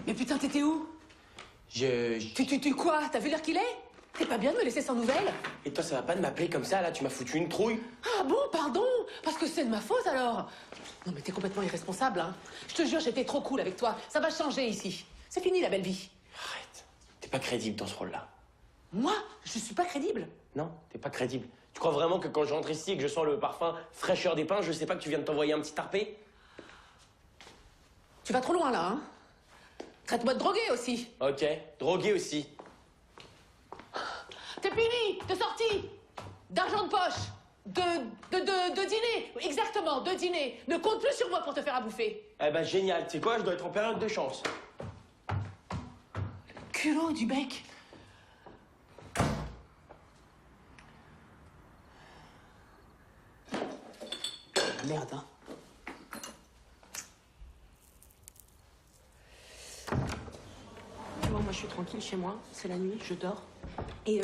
Mais putain, t'étais où? Tu quoi? T'as vu l'heure qu'il est? T'es pas bien de me laisser sans nouvelles? Et toi, ça va pas de m'appeler comme ça, là? Tu m'as foutu une trouille. Ah bon, pardon? Parce que c'est de ma faute, alors? Non, mais t'es complètement irresponsable, hein. Je te jure, j'étais trop cool avec toi. Ça va changer, ici. C'est fini, la belle vie. Arrête. T'es pas crédible dans ce rôle-là. Moi? Je suis pas crédible. Non, t'es pas crédible. Tu crois vraiment que quand je rentre ici et que je sens le parfum fraîcheur des pins, je sais pas que tu viens de t'envoyer un petit tarpé? Tu vas trop loin, là, hein. Traite-moi de drogué aussi. Ok, drogué aussi. T'es puni de sortie, d'argent de poche, de dîner. Exactement, de dîner. Ne compte plus sur moi pour te faire à bouffer. Eh ben génial, tu sais quoi, je dois être en période de chance. Culot du bec. Merde, hein. Tu vois, moi je suis tranquille chez moi, c'est la nuit, je dors. Et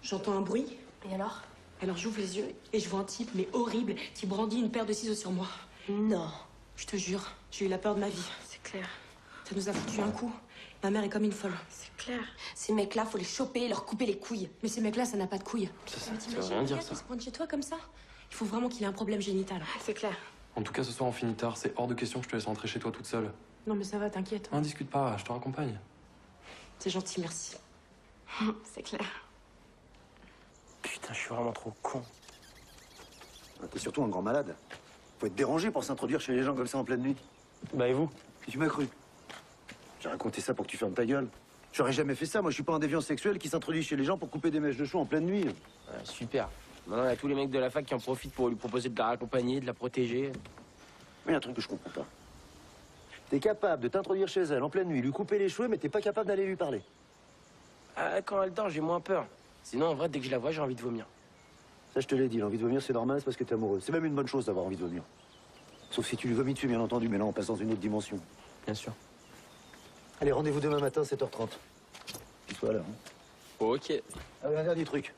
j'entends un bruit. Et alors? Alors j'ouvre les yeux et je vois un type, mais horrible, qui brandit une paire de ciseaux sur moi. Non. Je te jure, j'ai eu la peur de ma vie. C'est clair. Ça nous a foutu un coup. Ma mère est comme une folle. C'est clair. Ces mecs-là, faut les choper et leur couper les couilles. Mais ces mecs-là, ça n'a pas de couilles. Ça veut rien dire, ça. Se prendre chez toi comme ça? Il faut vraiment qu'il ait un problème génital. C'est clair. En tout cas, ce soir, on finit tard. C'est hors de question que je te laisse rentrer chez toi toute seule. Non mais ça va, t'inquiète. Non, discute pas, je te raccompagne. C'est gentil, merci. C'est clair. Putain, je suis vraiment trop con. T'es surtout un grand malade. Faut être dérangé pour s'introduire chez les gens comme ça en pleine nuit. Bah et vous? Et tu m'as cru. J'ai raconté ça pour que tu fermes ta gueule. J'aurais jamais fait ça. Moi, je suis pas un déviant sexuel qui s'introduit chez les gens pour couper des mèches de cheveux en pleine nuit. Ouais, super. Maintenant, il y a tous les mecs de la fac qui en profitent pour lui proposer de la raccompagner, de la protéger. Mais il y a un truc que je comprends pas. T'es capable de t'introduire chez elle en pleine nuit, lui couper les cheveux, mais t'es pas capable d'aller lui parler. Ah, quand elle dort, j'ai moins peur. Sinon, en vrai, dès que je la vois, j'ai envie de vomir. Ça, je te l'ai dit, l'envie de vomir, c'est normal, c'est parce que t'es amoureux. C'est même une bonne chose d'avoir envie de vomir. Sauf si tu lui vomis dessus, bien entendu, mais là, on passe dans une autre dimension. Bien sûr. Allez, rendez-vous demain matin, 7h30. Qu'il soit là. Hein. Ok. Ah, un dernier truc.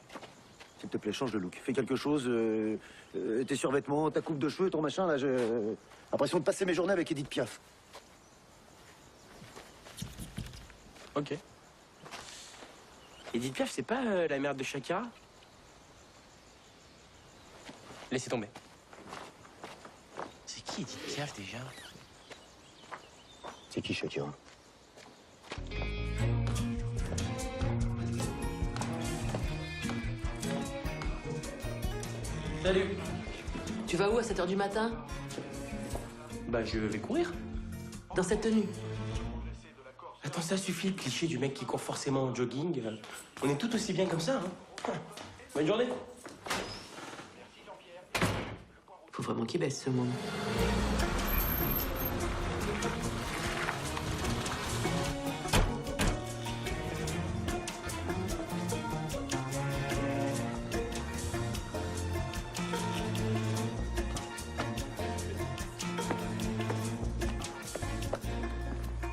S'il te plaît, change de look. Fais quelque chose. Tes survêtements, ta coupe de cheveux, ton machin, là, j'ai l'impression de passer mes journées avec Edith Piaf. Ok. Edith Piaf, c'est pas la mère de Shakira? Laissez tomber. C'est qui Edith Piaf déjà? C'est qui Shakira? Salut. Tu vas où à 7h du matin? Bah, je vais courir. Dans cette tenue? Attends, ça suffit le cliché du mec qui court forcément en jogging. On est tout aussi bien comme ça, hein. Bonne journée. Faut vraiment qu'il baisse ce moment.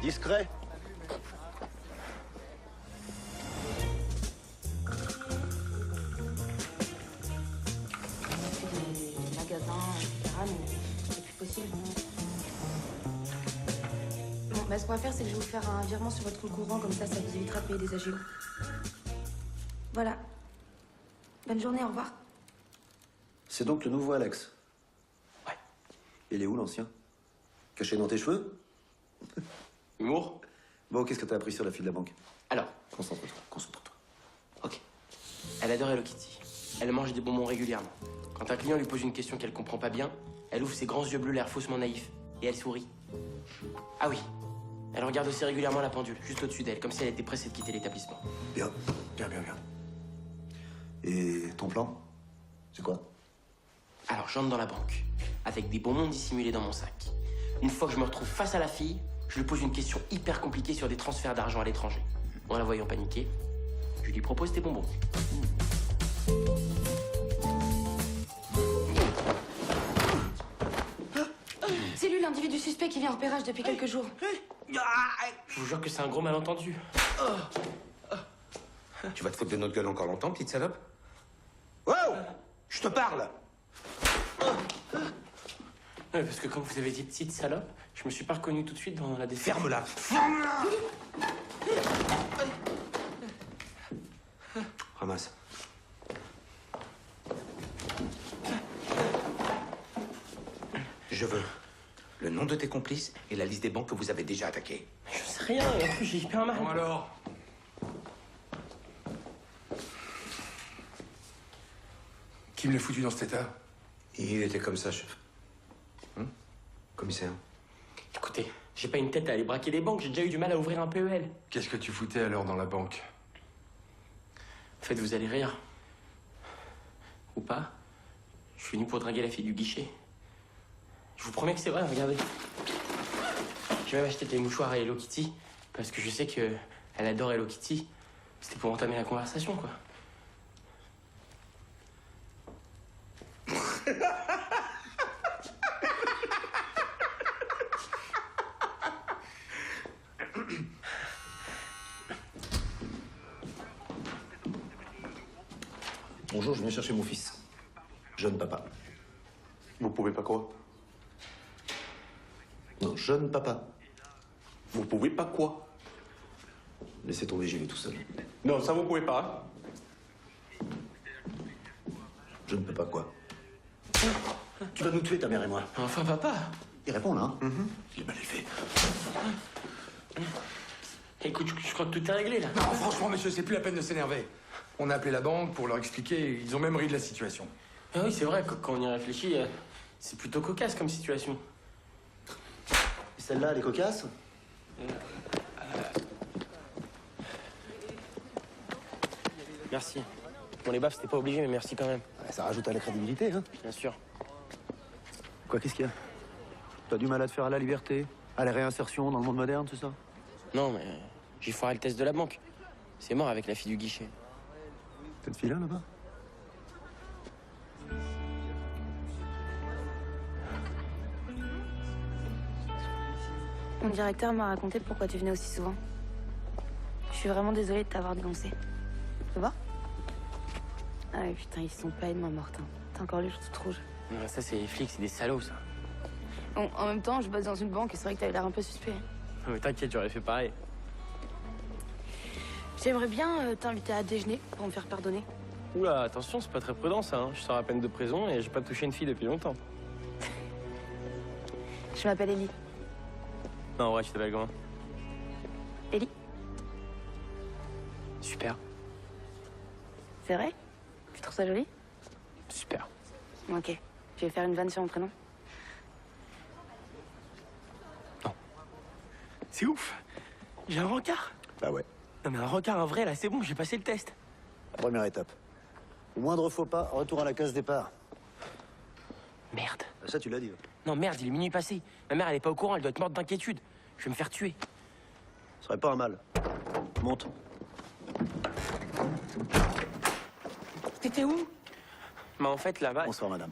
Discret. Des magasins, etc. Mais c'est plus possible. Bon, bah, ce qu'on va faire, c'est que je vais vous faire un virement sur votre compte courant, comme ça vous évitera de payer des agios. Voilà. Bonne journée, au revoir. C'est donc le nouveau Alex. Ouais. Il est où, l'ancien? Caché dans tes cheveux? Humour. Bon, qu'est-ce que t'as appris sur la fille de la banque? Alors, Concentre-toi, concentre-toi. ok. Elle adore Hello Kitty. Elle mange des bonbons régulièrement. Quand un client lui pose une question qu'elle comprend pas bien, elle ouvre ses grands yeux bleus l'air faussement naïf et elle sourit. Ah oui. Elle regarde aussi régulièrement la pendule, juste au-dessus d'elle, comme si elle était pressée de quitter l'établissement. Bien, bien, bien, bien. Et ton plan? C'est quoi? Alors j'entre dans la banque, avec des bonbons dissimulés dans mon sac. Une fois que je me retrouve face à la fille, je lui pose une question hyper compliquée sur des transferts d'argent à l'étranger. En la voyant paniquer, je lui propose tes bonbons. C'est lui, l'individu suspect qui vient en repérage depuis quelques jours. Je vous jure que c'est un gros malentendu. Tu vas te foutre de notre gueule encore longtemps, petite salope? Wow! Je te parle! Ouais, parce que quand vous avez dit petite salope, je me suis pas reconnu tout de suite dans la description. Ferme-la! Ferme-la! ramasse. Je veux le nom de tes complices et la liste des banques que vous avez déjà attaquées. Je sais rien, et en plus j'ai hyper mal. Bon alors. Qui me l'a foutu dans cet état? Il était comme ça, chef. Commissaire. Écoutez, j'ai pas une tête à aller braquer des banques, j'ai déjà eu du mal à ouvrir un PEL. Qu'est-ce que tu foutais alors dans la banque? En fait, vous allez rire. Ou pas. Je suis venu pour draguer la fille du guichet. Je vous promets que c'est vrai, regardez. J'ai même acheté des mouchoirs à Hello Kitty, parce que je sais qu'elle adore Hello Kitty. C'était pour entamer la conversation, quoi. Bonjour, je viens chercher mon fils. Jeune papa. Vous pouvez pas quoi? Non, jeune papa. Vous pouvez pas quoi? Laissez tomber, j'y vais tout seul. Non, ça vous pouvez pas. Je ne peux pas quoi? Tu vas nous tuer, ta mère et moi. Enfin, papa. Il répond, là, hein? Il est mal élevé. Écoute, je crois que tout est réglé, là. Non, franchement, monsieur, c'est plus la peine de s'énerver. On a appelé la banque pour leur expliquer, ils ont même ri de la situation. Ah oui, c'est vrai, quand on y réfléchit, c'est plutôt cocasse comme situation. Et celle-là, elle est cocasse? Merci. Bon, les baffes, c'était pas obligé, mais merci quand même. Ouais, ça rajoute à la crédibilité, hein? Bien sûr. Quoi, qu'est-ce qu'il y a? T'as du mal à te faire à la liberté? À la réinsertion dans le monde moderne, tout ça? Non, mais j'ai foiré le test de la banque. C'est mort avec la fille du guichet. Cette fille-là, là-bas? Mon directeur m'a raconté pourquoi tu venais aussi souvent. Je suis vraiment désolée de t'avoir dénoncé. Tu vois? Ah ouais, putain, ils sont pas de moi, Martin. T'as encore les joues toutes rouges. Non, ça, c'est les flics, c'est des salauds, ça. Bon, en même temps, je bosse dans une banque et c'est vrai que t'avais l'air un peu suspect. Non, mais t'inquiète, j'aurais fait pareil. J'aimerais bien t'inviter à déjeuner pour me faire pardonner. Oula, attention, c'est pas très prudent, ça. Hein. Je sors à peine de prison et j'ai pas touché une fille depuis longtemps. Je m'appelle Ellie. Non, en vrai, tu t'appelles comment? Ellie? Super. C'est vrai? Tu trouves ça joli? Super. Ok. Tu veux faire une vanne sur mon prénom? C'est ouf. J'ai un rencard. Bah ouais. Non, mais un rencard, un vrai, là, c'est bon, j'ai passé le test. Première étape. Au moindre faux pas, retour à la case départ. Merde. Bah, ça, tu l'as dit. Non, merde, il est minuit passé. Ma mère, elle est pas au courant, elle doit être morte d'inquiétude. Je vais me faire tuer. Ce serait pas un mal. Monte. T'étais où? Bah, en fait, là-bas... Bonsoir, madame.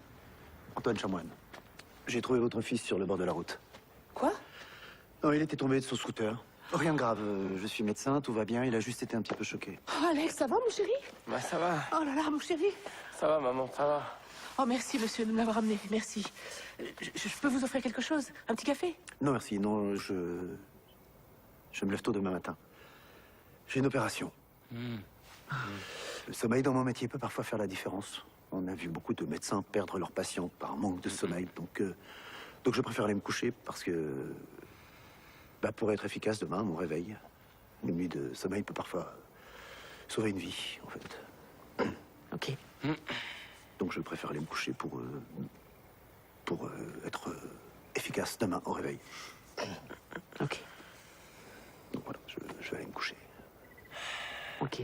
Antoine Chamoine. J'ai trouvé votre fils sur le bord de la route. Quoi? Non, il était tombé de son scooter. Rien de grave. Je suis médecin, tout va bien. Il a juste été un petit peu choqué. Oh, Alex, ça va, mon chéri? Bah, ça va. Oh là là, mon chéri. Ça va, maman, ça va. Oh, merci, monsieur, de me l'avoir amené. Merci. Je peux vous offrir quelque chose? Un petit café? Non, merci. Non, je me lève tôt demain matin. J'ai une opération. Le sommeil dans mon métier peut parfois faire la différence. On a vu beaucoup de médecins perdre leurs patients par manque de sommeil. Donc je préfère aller me coucher parce que... Bah, pour être efficace demain, mon réveil, une nuit de sommeil peut parfois sauver une vie, en fait. Ok. Donc je préfère aller me coucher pour être efficace demain au réveil. Ok. Donc voilà, je vais aller me coucher. Ok.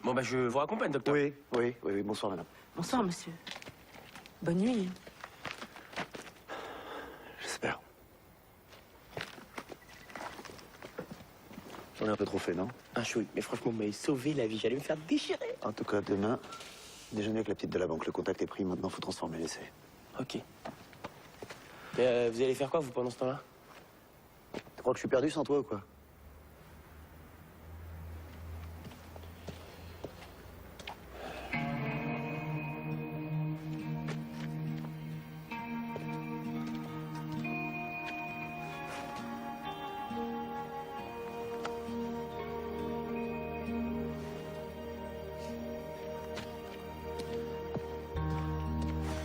Bon, bah, je vous raccompagne, docteur. Oui. Bonsoir, madame. Bonsoir, monsieur. Bonne nuit. J'espère. J'en ai un peu trop fait, non? Un chouille, mais franchement, vous m'avez sauvé la vie. J'allais me faire déchirer. En tout cas, demain, déjeuner avec la petite de la banque. Le contact est pris, maintenant, faut transformer l'essai. Ok. Vous allez faire quoi, vous, pendant ce temps-là? Tu crois que je suis perdu sans toi ou quoi?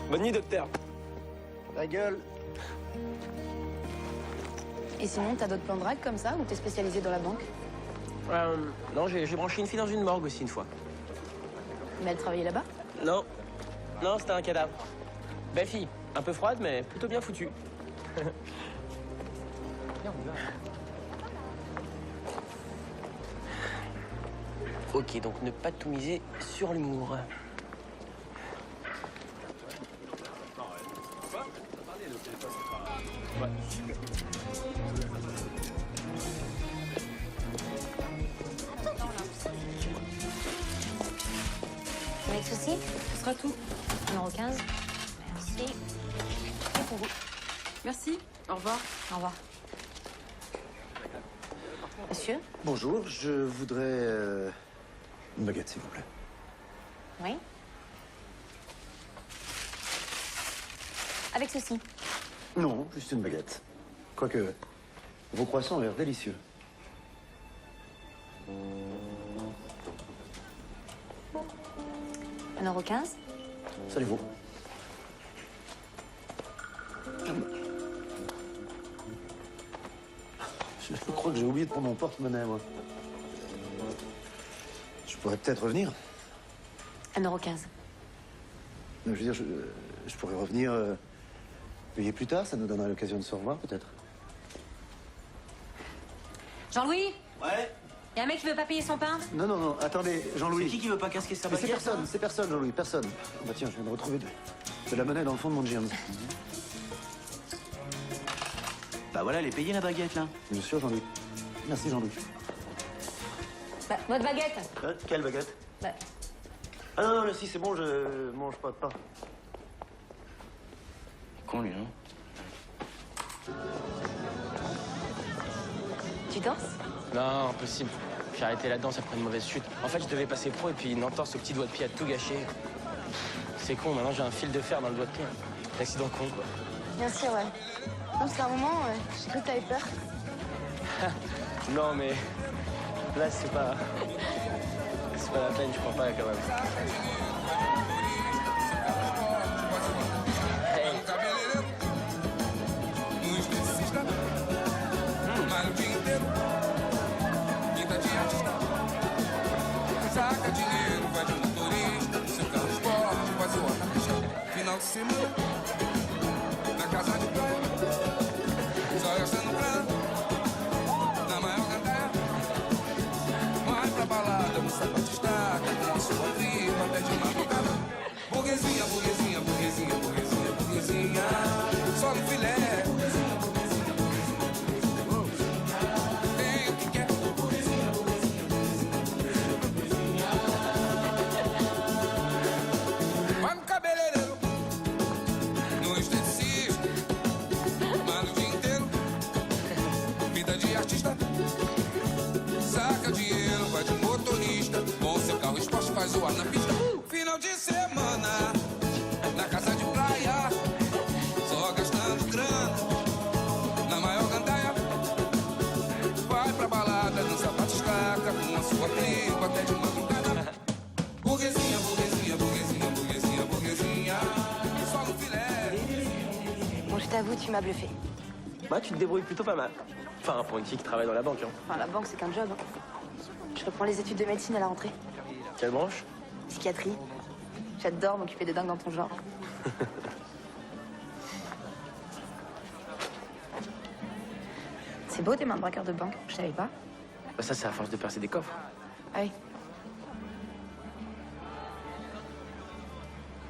Bonne nuit, docteur. Ta gueule. Et sinon, t'as d'autres plans de drague comme ça ou t'es spécialisé dans la banque? Non, j'ai branché une fille dans une morgue aussi une fois. Mais elle travaillait là-bas? Non. Non, c'était un cadavre. Belle fille. Un peu froide, mais plutôt bien foutue. Ok, donc ne pas tout miser sur l'humour. Avec ceci, ce sera tout. Numéro 15. Merci. Et pour vous. Merci. Au revoir. Au revoir. Monsieur? Bonjour, je voudrais une baguette, s'il vous plaît. Oui. Avec ceci. Non, juste une baguette. Quoique, vos croissants ont l'air délicieux. Numéro 15. Salut-vous. Je crois que j'ai oublié de prendre mon porte-monnaie, moi. Je pourrais peut-être revenir. Numéro 15. Je veux dire, je pourrais revenir payer plus tard, ça nous donnera l'occasion de se revoir, peut-être. Jean-Louis? Ouais. Y a un mec qui veut pas payer son pain? Non, non, non, attendez, Jean-Louis. C'est qui veut pas casquer sa Mais baguette? c'est personne, Jean-Louis, personne. Oh, bah tiens, je viens de retrouver de la monnaie dans le fond de mon jeans. Bah voilà, elle est payée la baguette là. Bien sûr, Jean-Louis. Merci, Jean-Louis. Bah, votre baguette? Quelle baguette? Bah, Ah non, non, merci, c'est bon, je mange pas de pain. Con lui, hein. tu danses? Non, impossible. J'ai arrêté la danse après une mauvaise chute. En fait, je devais passer pro et puis une entorse au petit doigt de pied a tout gâché. C'est con, maintenant j'ai un fil de fer dans le doigt de pied. L'accident con, quoi. Bien sûr, ouais. Non, parce qu'à un moment, j'ai cru que t'avais peur. Non, mais là, c'est pas la peine, je crois pas, quand même. Hey. Saca dinheiro, vai de motorista. Seu carro esporte, vai zoar na pista. Final de semana, na casa de praia. Só gastando grana, na maior gandaia. Vai pra balada, no sapato destaca. Com a sua prima, até de madrugada. Burguesinha, burguesinha, burguesinha, burguesinha, burguesinha. Só no filé. Tem o que quer. Vai no cabeleireiro, no esteticista, mas o dia inteiro, vida de artista. Saca dinheiro, vai de motorista, com seu carro esporte faz zoar na pista. Final de semana, na casa de praia, só gastando grana, na maior gandaia. Vai pra balada, dança bate-estaca, com a sua prima até de madrugada. Burguesinha, burguesinha, burguesinha, burguesinha, burguesinha, só no filé. Bon, je t'avoue, tu m'as bluffé. Bah, tu te débrouilles plutôt pas mal. Enfin, pour une fille qui travaille dans la banque, hein. Enfin, la banque, c'est qu'un job. Hein. Je reprends les études de médecine à la rentrée. Quelle branche? Psychiatrie. J'adore m'occuper de dingue dans ton genre. C'est beau tes mains de braqueur de banque, je savais pas. Bah, ça, c'est à force de percer des coffres. Ah oui.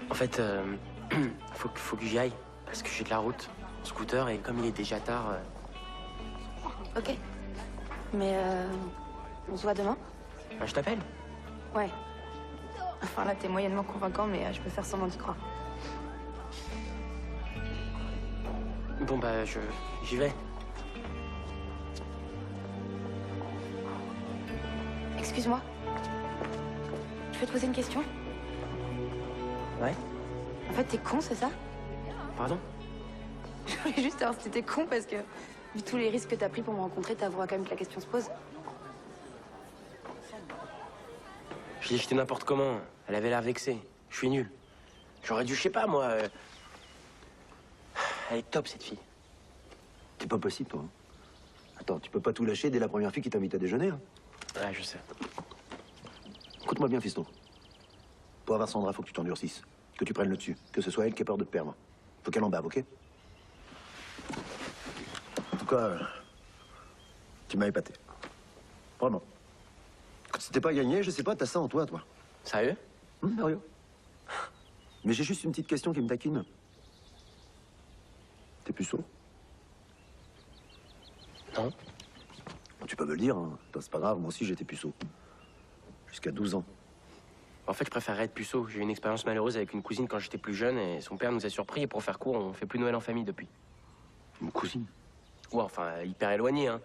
En fait, faut que j'y aille. Parce que j'ai de la route, scooter, et comme il est déjà tard... Ok. Mais on se voit demain? Bah, je t'appelle. Ouais. Enfin là, t'es moyennement convaincant, mais je peux faire semblant d'y croire. Bon, bah, j'y vais. Excuse-moi. Je peux te poser une question? Ouais? En fait, t'es con, c'est ça? Pardon? Je voulais juste savoir si t'étais con parce que, vu tous les risques que t'as pris pour me rencontrer, t'avoueras quand même que la question se pose. Je l'ai jeté n'importe comment. Elle avait l'air vexée. Je suis nul. J'aurais dû, je sais pas, moi... Elle est top, cette fille. C'est pas possible, toi. Hein. Attends, tu peux pas tout lâcher dès la première fille qui t'invite à déjeuner. Hein. Ouais, je sais. Écoute-moi bien, fiston. Pour avoir Sandra, faut que tu t'endurcisses. Que tu prennes le dessus. Que ce soit elle qui ait peur de te perdre. Faut qu'elle en bave, ok? En tout cas, tu m'as épaté. Vraiment. Quand c'était pas gagné, je sais pas, t'as ça en toi, toi. Sérieux? Sérieux. Mais j'ai juste une petite question qui me taquine. T'es puceau? Non. Bon, tu peux me le dire, hein. Toi, c'est pas grave, moi aussi j'étais puceau. Jusqu'à 12 ans. En fait, je préférerais être puceau. J'ai eu une expérience malheureuse avec une cousine quand j'étais plus jeune et son père nous a surpris. Et pour faire court, on fait plus Noël en famille depuis. Une cousine? Ouais, enfin, hyper éloignée, hein.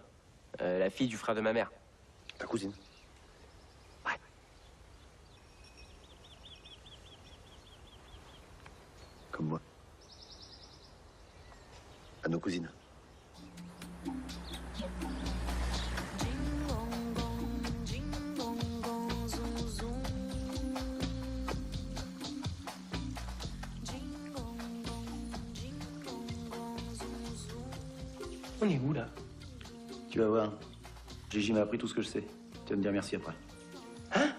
La fille du frère de ma mère. Ta cousine? Ouais. Comme moi. À nos cousines. On est où, là? Tu vas voir. Gigi m'a appris tout ce que je sais. Tu vas me dire merci après. Hein?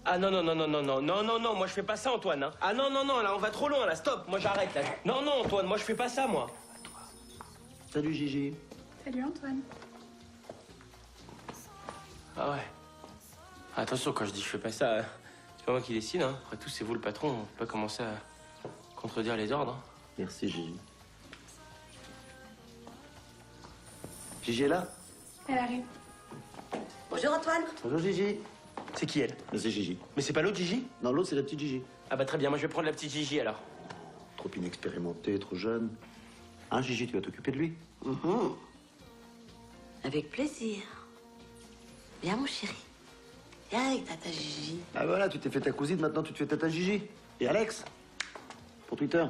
Ah non, non, non, non, non, non, non, non, non, moi je fais pas ça, Antoine. Hein. Ah non, non, non, là on va trop loin, là, stop, moi j'arrête, là. Non, non, Antoine, moi je fais pas ça, moi. Salut Gigi. Salut Antoine. Ah ouais. Attention, quand je dis je fais pas ça, c'est pas moi qui décide, hein. Après tout, c'est vous le patron, on peut pas commencer à contredire les ordres. Hein. Merci Gigi. Gigi est là? Elle arrive. Bonjour Antoine. Bonjour Gigi. C'est qui elle? C'est Gigi. Mais c'est pas l'autre Gigi? Non, l'autre c'est la petite Gigi. Ah bah très bien, moi je vais prendre la petite Gigi alors. Trop inexpérimenté, trop jeune. Hein Gigi, tu vas t'occuper de lui? Avec plaisir. Viens mon chéri. Viens avec tata Gigi. Ah voilà, tu t'es fait ta cousine, maintenant tu te fais tata Gigi. Et Alex? Pour Twitter.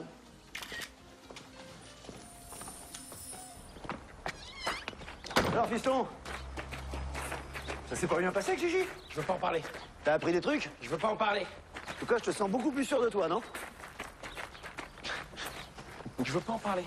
Alors fiston, ça s'est pas bien passé avec Gigi? Je veux pas en parler. T'as appris des trucs? Je veux pas en parler. En tout cas, je te sens beaucoup plus sûr de toi, non? Je veux pas en parler.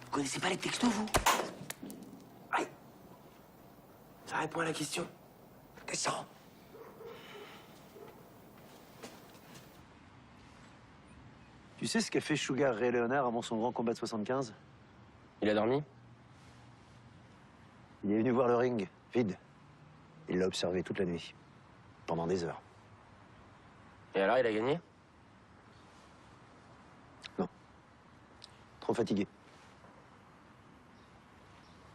Vous connaissez pas les textos, vous? Aïe. Ça répond à la question. Descends. Tu sais ce qu'a fait Sugar Ray Leonard avant son grand combat de 75? Il a dormi? Il est venu voir le ring, vide. Il l'a observé toute la nuit, pendant des heures. Et alors, il a gagné? Trop fatigué.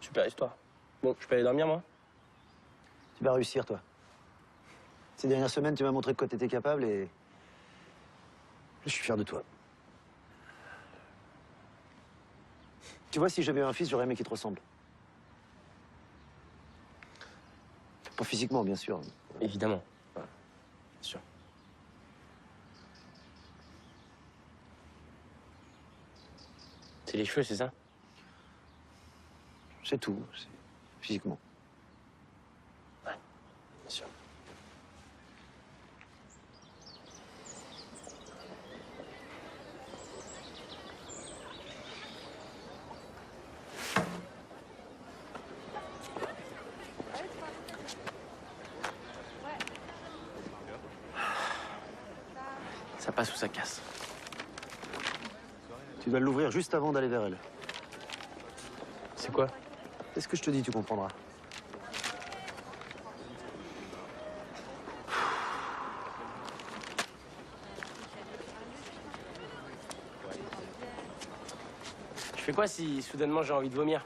Super histoire. Bon, je peux aller dormir, moi? Tu vas réussir, toi. Ces dernières semaines, tu m'as montré de quoi t'étais capable et... je suis fier de toi. Tu vois, si j'avais un fils, j'aurais aimé qu'il te ressemble. Pas physiquement, bien sûr. Évidemment. Ouais. Bien sûr. C'est les cheveux, c'est ça? C'est tout, c'est physiquement. Ouais, bien sûr. Ça passe ou ça casse. Tu dois l'ouvrir juste avant d'aller vers elle. C'est quoi? C'est ce que je te dis, tu comprendras. Je fais quoi si soudainement j'ai envie de vomir?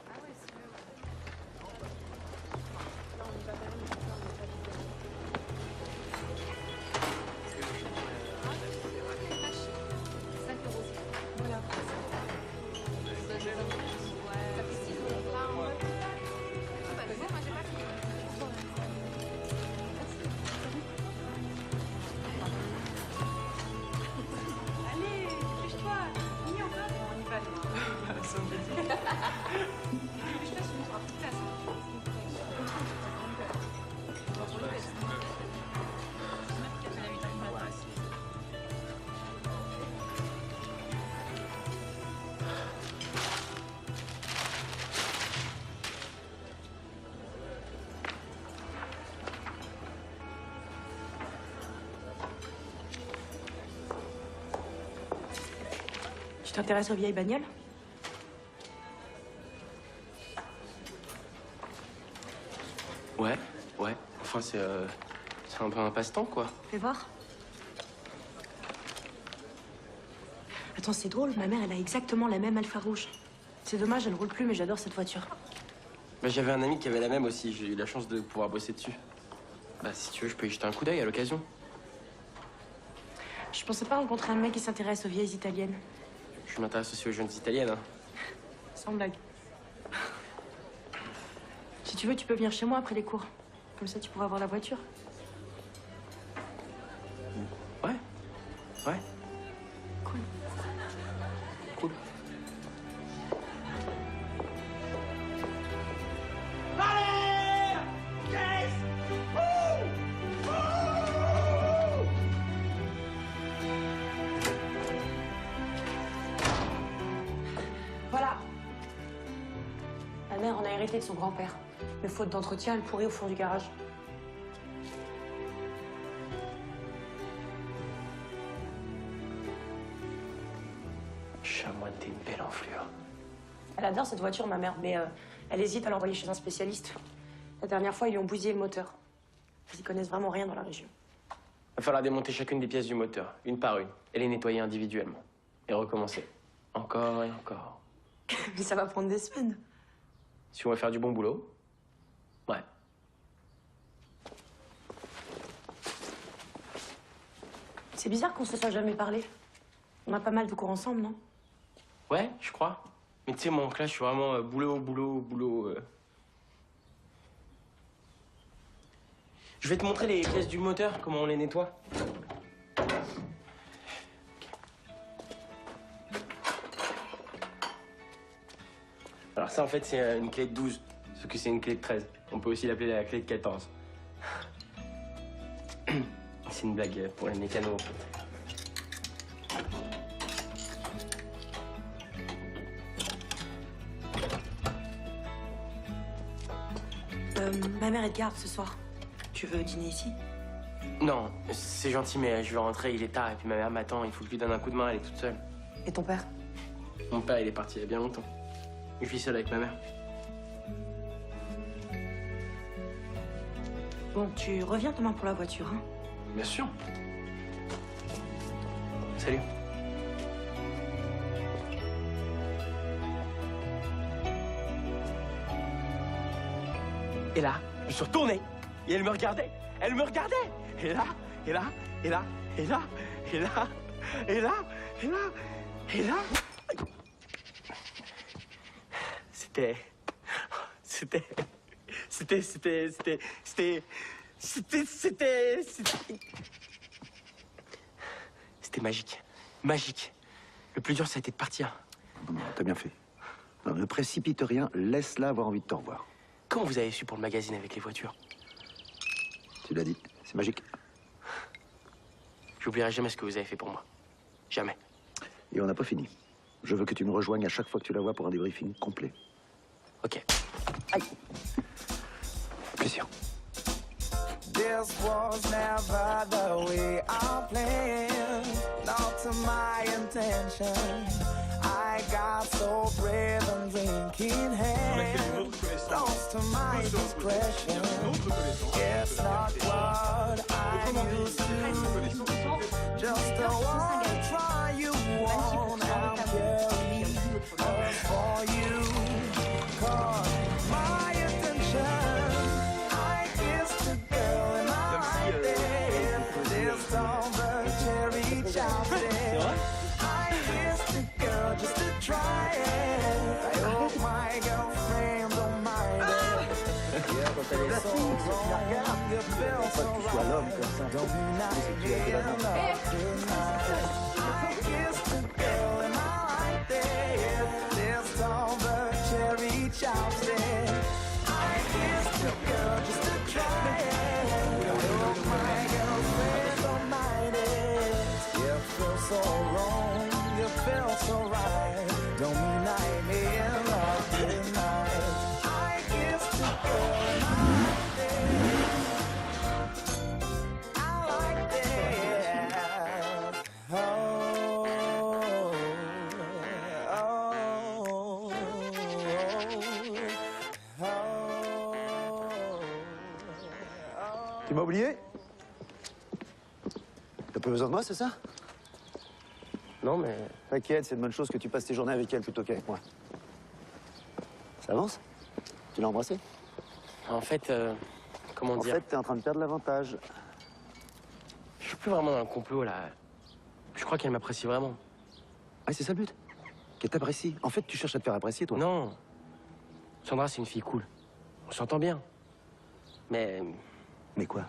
t'intéresses aux vieilles bagnoles? Ouais, ouais. Enfin, c'est un peu un passe-temps, quoi. Fais voir. Attends, c'est drôle, ma mère, elle a exactement la même Alfa rouge. C'est dommage, elle roule plus, mais j'adore cette voiture. Bah, j'avais un ami qui avait la même aussi. J'ai eu la chance de pouvoir bosser dessus. Bah, si tu veux, je peux y jeter un coup d'œil à l'occasion. Je pensais pas rencontrer un mec qui s'intéresse aux vieilles italiennes. Je m'intéresse aussi aux jeunes italiennes, hein. Sans blague. Si tu veux, tu peux venir chez moi après les cours. Comme ça, tu pourras avoir la voiture. Ouais. Ouais. Cool. Cool. Voilà. Ma mère en a hérité de son grand-père. Mais faute d'entretien, elle pourrit au fond du garage. Chamoine, t'es une belle enflure. Elle adore cette voiture, ma mère, mais elle hésite à l'envoyer chez un spécialiste. La dernière fois, ils lui ont bousillé le moteur. Ils y connaissent vraiment rien dans la région. Va falloir démonter chacune des pièces du moteur, une par une, et les nettoyer individuellement. Et recommencer. Encore et encore. Mais ça va prendre des semaines. Si on veut faire du bon boulot, ouais. C'est bizarre qu'on se soit jamais parlé. On a pas mal de cours ensemble, non? Ouais, je crois. Mais tu sais, moi, là, je suis vraiment boulot, boulot, boulot. Je vais te montrer les pièces du moteur, comment on les nettoie. Alors ça, en fait, c'est une clé de 12, sauf que c'est une clé de 13. On peut aussi l'appeler la clé de 14. C'est une blague pour les mécanos, en fait. Ma mère est de garde ce soir. Tu veux dîner ici? Non, c'est gentil, mais je vais rentrer, il est tard, et puis ma mère m'attend, il faut que je lui donne un coup de main, elle est toute seule. Et ton père? Mon père, il est parti il y a bien longtemps. Je vis seul avec ma mère. Bon, tu reviens demain pour la voiture, hein? Bien sûr. Salut. Et là, je me suis retourné. Et elle me regardait. Elle me regardait. Et là, et là, et là, et là, et là, et là, et là, et là. C'était magique. Magique. Le plus dur, ça a été de partir. Non, t'as bien fait. Non, ne précipite rien, laisse-la avoir envie de te revoir. Comment vous avez su pour le magazine avec les voitures? Tu l'as dit, c'est magique. J'oublierai jamais ce que vous avez fait pour moi. Jamais. Et on n'a pas fini. Je veux que tu me rejoignes à chaque fois que tu la vois pour un débriefing complet. Ok. Aïe. Plaisir. This was never the way I planned, not to my intention. I got so brave and drinking hand, lost to my discretion. It's not what I used to. Just a one try you want, I'm carrying us for you. Cause my attention, I kissed the girl in my bed. This on the cherry chocolate. I kissed the girl just to try it. I hope my girlfriend don't mind it. Yeah, so wrong, you feel so right. Don't be nice, I kissed the girl in my bed. This on the cherry chopstick. I kissed the girl just to try it. I hope my girlfriend don't mind it. You feel so wrong, you feel so right. Don't mean I mean love tonight. I kissed the girl and I liked it. I liked it. Oh. Tu m'as oublié? T'as pas besoin de moi, c'est ça? Non, mais... T'inquiète, c'est une bonne chose que tu passes tes journées avec elle plutôt qu'avec moi. Ça avance? Tu l'as embrassée? En fait, comment dire? En fait, t'es en train de perdre l'avantage. Je suis plus vraiment dans le complot, là. Je crois qu'elle m'apprécie vraiment. Ah, c'est ça le but? Qu'elle t'apprécie. En fait, tu cherches à te faire apprécier, toi. Non. Sandra, c'est une fille cool. On s'entend bien. Mais... Mais quoi?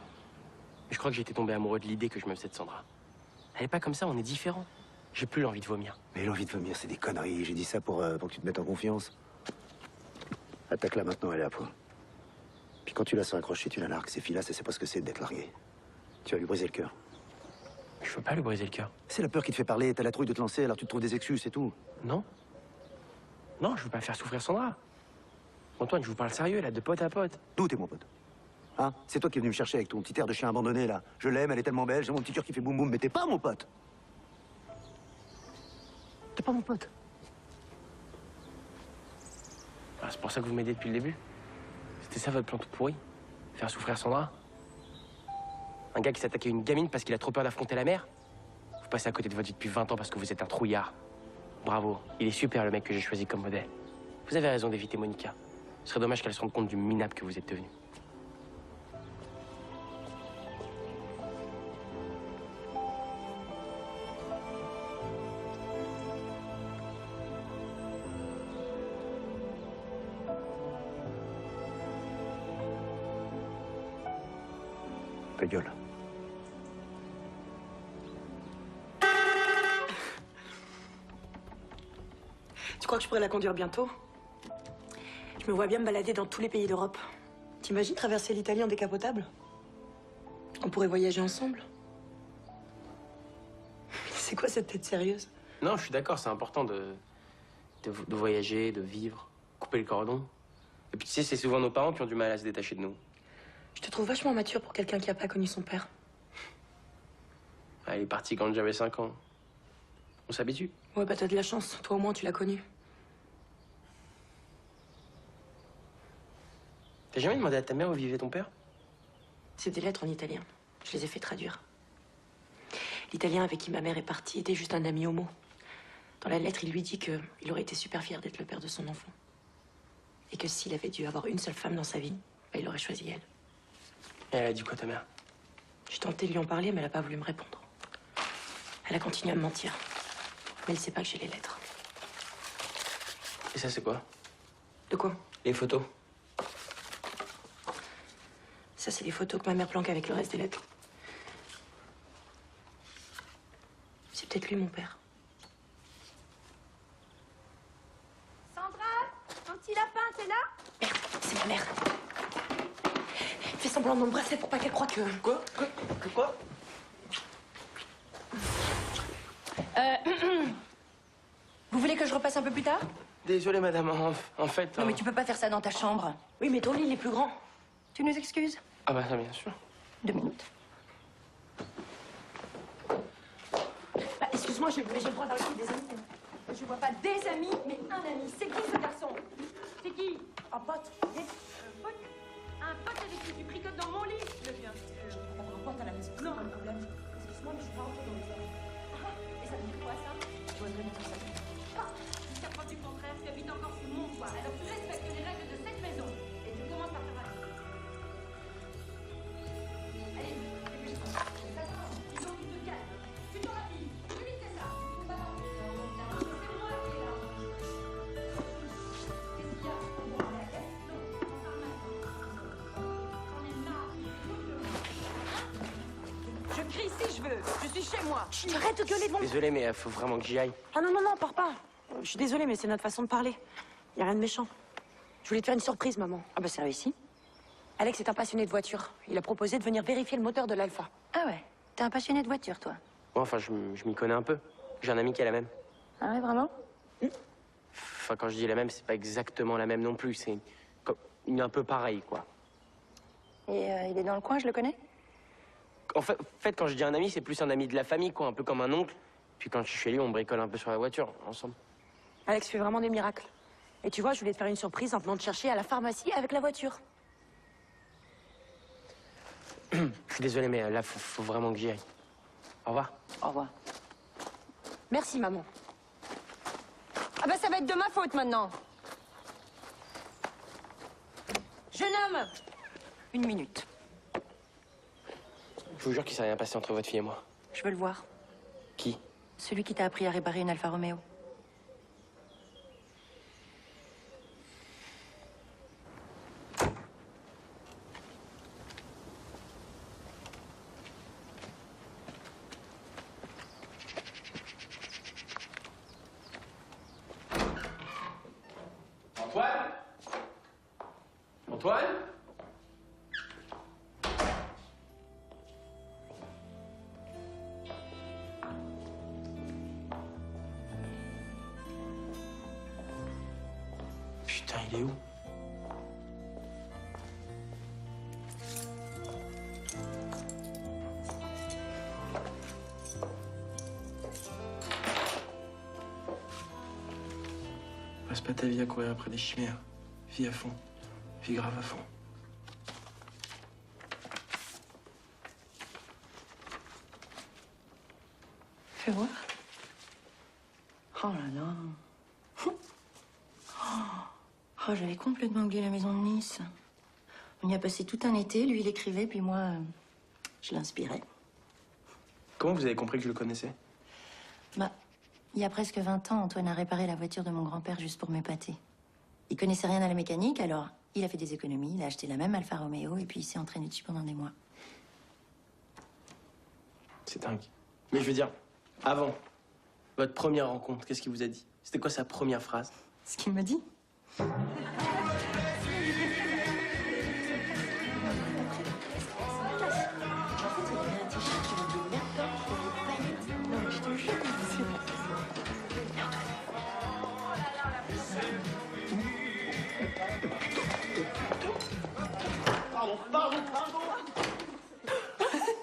Je crois que j'étais tombé amoureux de l'idée que je me faisais de Sandra. Elle est pas comme ça, on est différents. J'ai plus l'envie de vomir. Mais l'envie de vomir, c'est des conneries. J'ai dit ça pour que tu te mettes en confiance. Attaque-la maintenant, elle est à point. Puis quand tu la sens accrochée, tu la largues. Ces filles-là, ça sait pas ce que c'est d'être larguée. Tu vas lui briser le cœur. Je veux pas lui briser le cœur. C'est la peur qui te fait parler. T'as la trouille de te lancer, alors tu te trouves des excuses, c'est tout. Non. Non, je veux pas faire souffrir Sandra. Antoine, je vous parle sérieux, là, de pote à pote. D'où t'es mon pote? Hein? C'est toi qui es venu me chercher avec ton petit air de chien abandonné, là. Je l'aime, elle est tellement belle, j'ai mon petit cœur qui fait boum boum, mais t'es pas mon pote. T'es pas mon pote. Ah, c'est pour ça que vous m'aidez depuis le début. C'était ça votre plan tout pourri? Faire souffrir Sandra? Un gars qui s'attaque à une gamine parce qu'il a trop peur d'affronter la mer? Vous passez à côté de votre vie depuis 20 ans parce que vous êtes un trouillard. Bravo, il est super le mec que j'ai choisi comme modèle. Vous avez raison d'éviter Monica. Ce serait dommage qu'elle se rende compte du minable que vous êtes devenu. Ta gueule. Tu crois que je pourrais la conduire bientôt? Je me vois bien me balader dans tous les pays d'Europe. T'imagines traverser l'Italie en décapotable? On pourrait voyager ensemble. C'est quoi cette tête sérieuse? Non, je suis d'accord, c'est important de voyager, de vivre, couper le cordon. Et puis tu sais, c'est souvent nos parents qui ont du mal à se détacher de nous. Je te trouve vachement mature pour quelqu'un qui a pas connu son père. Elle est partie quand j'avais 5 ans. On s'habitue. Ouais, bah t'as de la chance. Toi au moins, tu l'as connu. T'as jamais demandé à ta mère où vivait ton père? C'est des lettres en italien. Je les ai fait traduire. L'italien avec qui ma mère est partie était juste un ami homo. Dans la lettre, il lui dit qu'il aurait été super fier d'être le père de son enfant. Et que s'il avait dû avoir une seule femme dans sa vie, bah, il aurait choisi elle. Et elle a dit quoi, ta mère? J'ai tenté de lui en parler, mais elle a pas voulu me répondre. Elle a continué à me mentir. Mais elle sait pas que j'ai les lettres. Et ça, c'est quoi? De quoi? Les photos. Ça, c'est les photos que ma mère planque avec le reste des lettres. C'est peut-être lui, mon père. Sandra, ton petit lapin, t'es là? Merde, c'est ma mère. Fais semblant de m'embrasser pour pas qu'elle croie que... Quoi? Vous voulez que je repasse un peu plus tard? Désolé, madame, en fait... Non, mais tu peux pas faire ça dans ta chambre. Oui, mais ton lit, il est plus grand. Tu nous excuses? Ah bah ça, bien sûr. 2 minutes. Bah, excuse-moi, j'ai le droit d'inviter des amis. Je vois pas des amis, mais un ami. C'est qui ce garçon? C'est qui? Un pote. Un pote avec qui tu tricotes dans mon lit? Je viens. On va avoir un pote à la maison. Non, pas de problème. Excuse-moi, mais je suis pas rentrée dans les heures. Et ça veut dire quoi, ça? Je dois donner tout ça. Jusqu'à preuve du contraire, tu habites encore sous mon toit. Alors tu respectes les règles de cette maison. Et tu commences par te rater. Allez, dépêche-toi. Sinon, tu te calmes. Tu t'en rapide. Plus vite que ça. C'est moi qui est là. Qu'est-ce qu'il y a? On va aller à la caisse? Non, on parle maintenant. J'en ai marre. Je crie si je veux. Je suis chez moi. Chut, arrête de gueuler devant moi. Désolé, mais faut vraiment que j'y aille. Ah non, non, non, pars pas. Je suis désolée, mais c'est notre façon de parler. Y a rien de méchant. Je voulais te faire une surprise, maman. Ah bah c'est réussi. Alex est un passionné de voiture. Il a proposé de venir vérifier le moteur de l'Alpha. Ah ouais? T'es un passionné de voiture, toi? Bon, enfin, je m'y connais un peu. J'ai un ami qui a la même. Ah ouais, vraiment? Enfin, quand je dis la même, c'est pas exactement la même non plus. C'est une un peu pareil, quoi. Et il est dans le coin, je le connais? En fait, quand je dis un ami, c'est plus un ami de la famille, quoi. Un peu comme un oncle. Puis quand je suis chez lui, on bricole un peu sur la voiture, ensemble. Alex fait vraiment des miracles. Et tu vois, je voulais te faire une surprise en venant te chercher à la pharmacie avec la voiture. Je suis désolé, mais là, faut vraiment que j'y aille. Au revoir. Au revoir. Merci, maman. Ah bah ça va être de ma faute maintenant. Jeune homme, 1 minute. Je vous jure qu'il s'est rien passé entre votre fille et moi. Je veux le voir. Qui? Celui qui t'a appris à réparer une Alfa Romeo. Antoine? Antoine? Putain, il est où? Passe pas ta vie à courir après des chimères. Vis à fond. Vis grave à fond. Fais voir. Oh là là. Oh, j'avais complètement oublié la maison de Nice. On y a passé tout un été. Lui, il écrivait, puis moi, je l'inspirais. Comment vous avez compris que je le connaissais? Bah, il y a presque 20 ans, Antoine a réparé la voiture de mon grand-père juste pour m'épater. Il connaissait rien à la mécanique, alors il a fait des économies, il a acheté la même Alfa Romeo et puis il s'est entraîné dessus pendant des mois. C'est dingue. Mais je veux dire, avant, votre première rencontre, qu'est-ce qu'il vous a dit? C'était quoi sa première phrase? Ce qu'il me dit?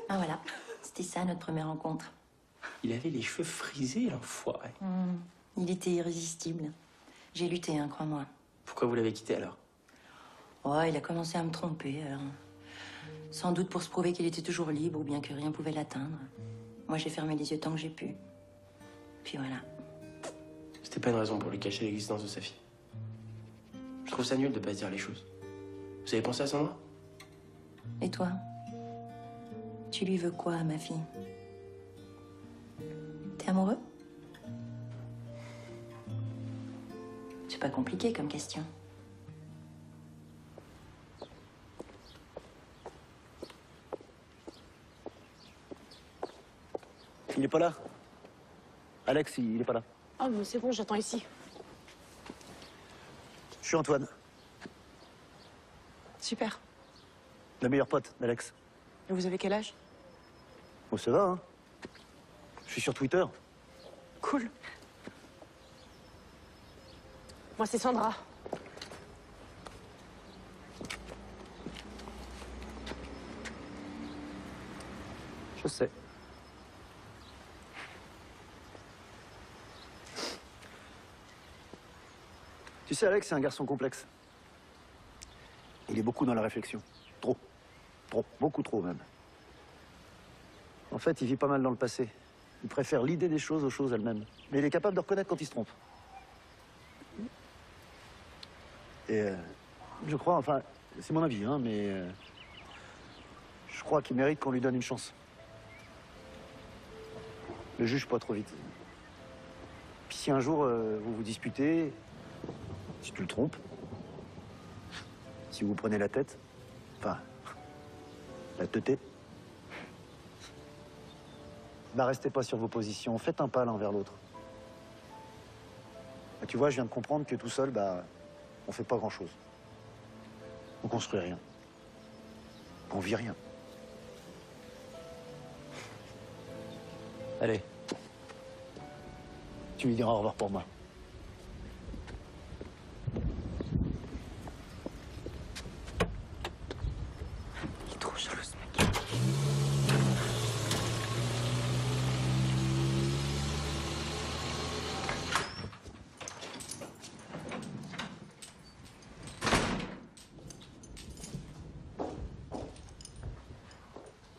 Ah voilà, c'était ça notre première rencontre. Il avait les cheveux frisés, l'enfoiré. Il était irrésistible. J'ai lutté, hein, crois-moi. Pourquoi vous l'avez quitté alors? Oh, il a commencé à me tromper, alors. Sans doute pour se prouver qu'il était toujours libre ou bien que rien pouvait l'atteindre. Moi, j'ai fermé les yeux tant que j'ai pu. Puis voilà. C'était pas une raison pour lui cacher l'existence de sa fille. Je trouve ça nul de pas se dire les choses. Vous avez pensé à Sandra? Et toi? Tu lui veux quoi, ma fille? T'es amoureux? C'est pas compliqué comme question. Il est pas là. Alex, il est pas là. Oh, mais c'est bon, j'attends ici. Je suis Antoine, Super. le meilleur pote d'Alex. Et vous avez quel âge? Oh, ça va, hein? Je suis sur Twitter. Cool. Moi, c'est Sandra. Je sais. Tu sais, Alex, c'est un garçon complexe. Il est beaucoup dans la réflexion. Trop. Trop. Beaucoup trop, même. En fait, il vit pas mal dans le passé. Il préfère l'idée des choses aux choses elles-mêmes. Mais il est capable de reconnaître quand il se trompe. Et je crois, enfin, c'est mon avis, hein, mais je crois qu'il mérite qu'on lui donne une chance. Ne juge pas trop vite. Puis si un jour vous vous disputez, si tu le trompes, si vous prenez la tête, enfin, la teutée, bah restez pas sur vos positions, faites un pas l'un vers l'autre. Bah, tu vois, je viens de comprendre que tout seul, bah, on fait pas grand-chose. On construit rien. On vit rien. Allez. Tu lui diras au revoir pour moi. Il est trop jaloux, ce mec.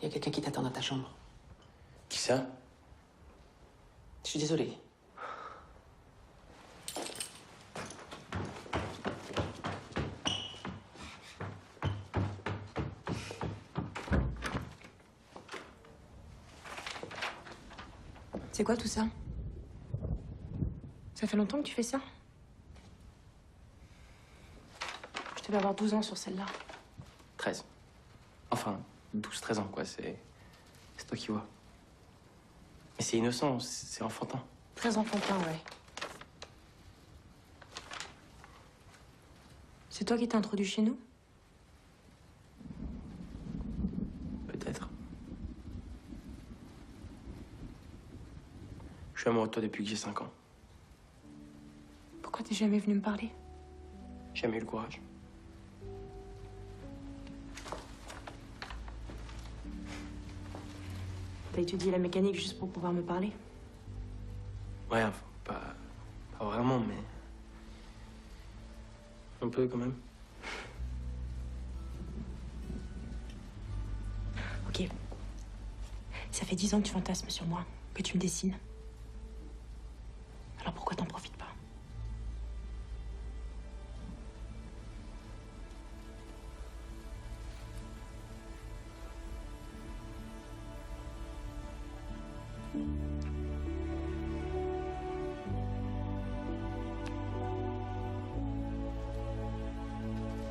Il y a quelqu'un qui t'attend dans ta chambre. Qui ça? Je suis désolée. C'est quoi tout ça? Ça fait longtemps que tu fais ça? Je devais avoir 12 ans sur celle-là. 13. Enfin, 12-13 ans, quoi. C'est toi qui vois. Mais c'est innocent, c'est enfantin. Très enfantin, ouais. C'est toi qui t'es introduit chez nous? Peut-être. Je suis amoureux de toi depuis que j'ai 5 ans. Pourquoi t'es jamais venu me parler? Jamais eu le courage. T'as étudié la mécanique juste pour pouvoir me parler? Ouais, enfin, pas vraiment, mais... Un peu, quand même. Ok. Ça fait 10 ans que tu fantasmes sur moi, que tu me dessines. Alors pourquoi t'en profites pas?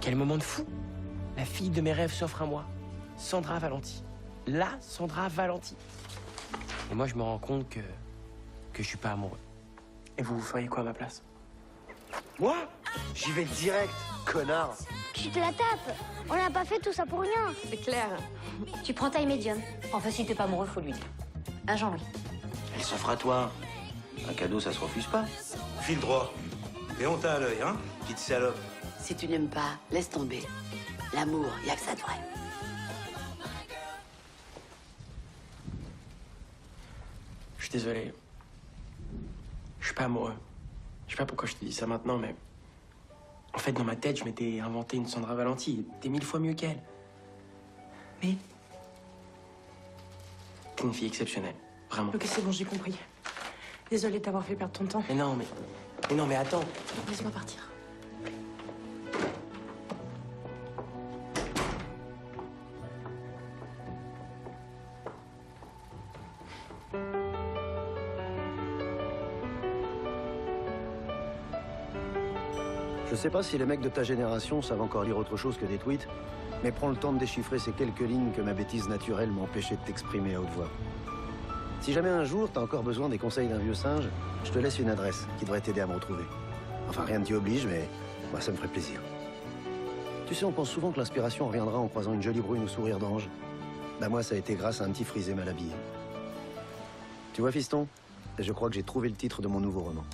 Quel moment de fou! La fille de mes rêves s'offre à moi. Sandra Valenti. La Sandra Valenti. Et moi, je me rends compte que je suis pas amoureux. Et vous feriez quoi à ma place? Moi? J'y vais direct, connard. Tu te la tapes. On n'a pas fait tout ça pour rien. C'est clair. Tu prends taille médium. Enfin, si t'es pas amoureux, faut lui dire. À Jean-Louis. Elle s'offre à toi. Un cadeau, ça se refuse pas. File droit. Et on t'a à l'œil, hein, petite salope. Si tu n'aimes pas, laisse tomber. L'amour, y a que ça de vrai. Je suis désolé. Je suis pas amoureux. Je sais pas pourquoi je te dis ça maintenant, mais... En fait, dans ma tête, je m'étais inventé une Sandra Valenti. T'es 1000 fois mieux qu'elle. Mais... T'es une fille exceptionnelle. Vraiment. Ok, c'est bon, j'ai compris. Désolée de t'avoir fait perdre ton temps. Mais non, mais attends. Laisse-moi partir. Je sais pas si les mecs de ta génération savent encore lire autre chose que des tweets, mais prends le temps de déchiffrer ces quelques lignes que ma bêtise naturelle m'empêchait de t'exprimer à haute voix. Si jamais un jour t'as encore besoin des conseils d'un vieux singe, je te laisse une adresse qui devrait t'aider à me retrouver. Enfin, rien ne t'y oblige, mais moi, ça me ferait plaisir. Tu sais, on pense souvent que l'inspiration reviendra en croisant une jolie brune au sourire d'ange. Bah moi, ça a été grâce à un petit frisé mal habillé. Tu vois, fiston, je crois que j'ai trouvé le titre de mon nouveau roman.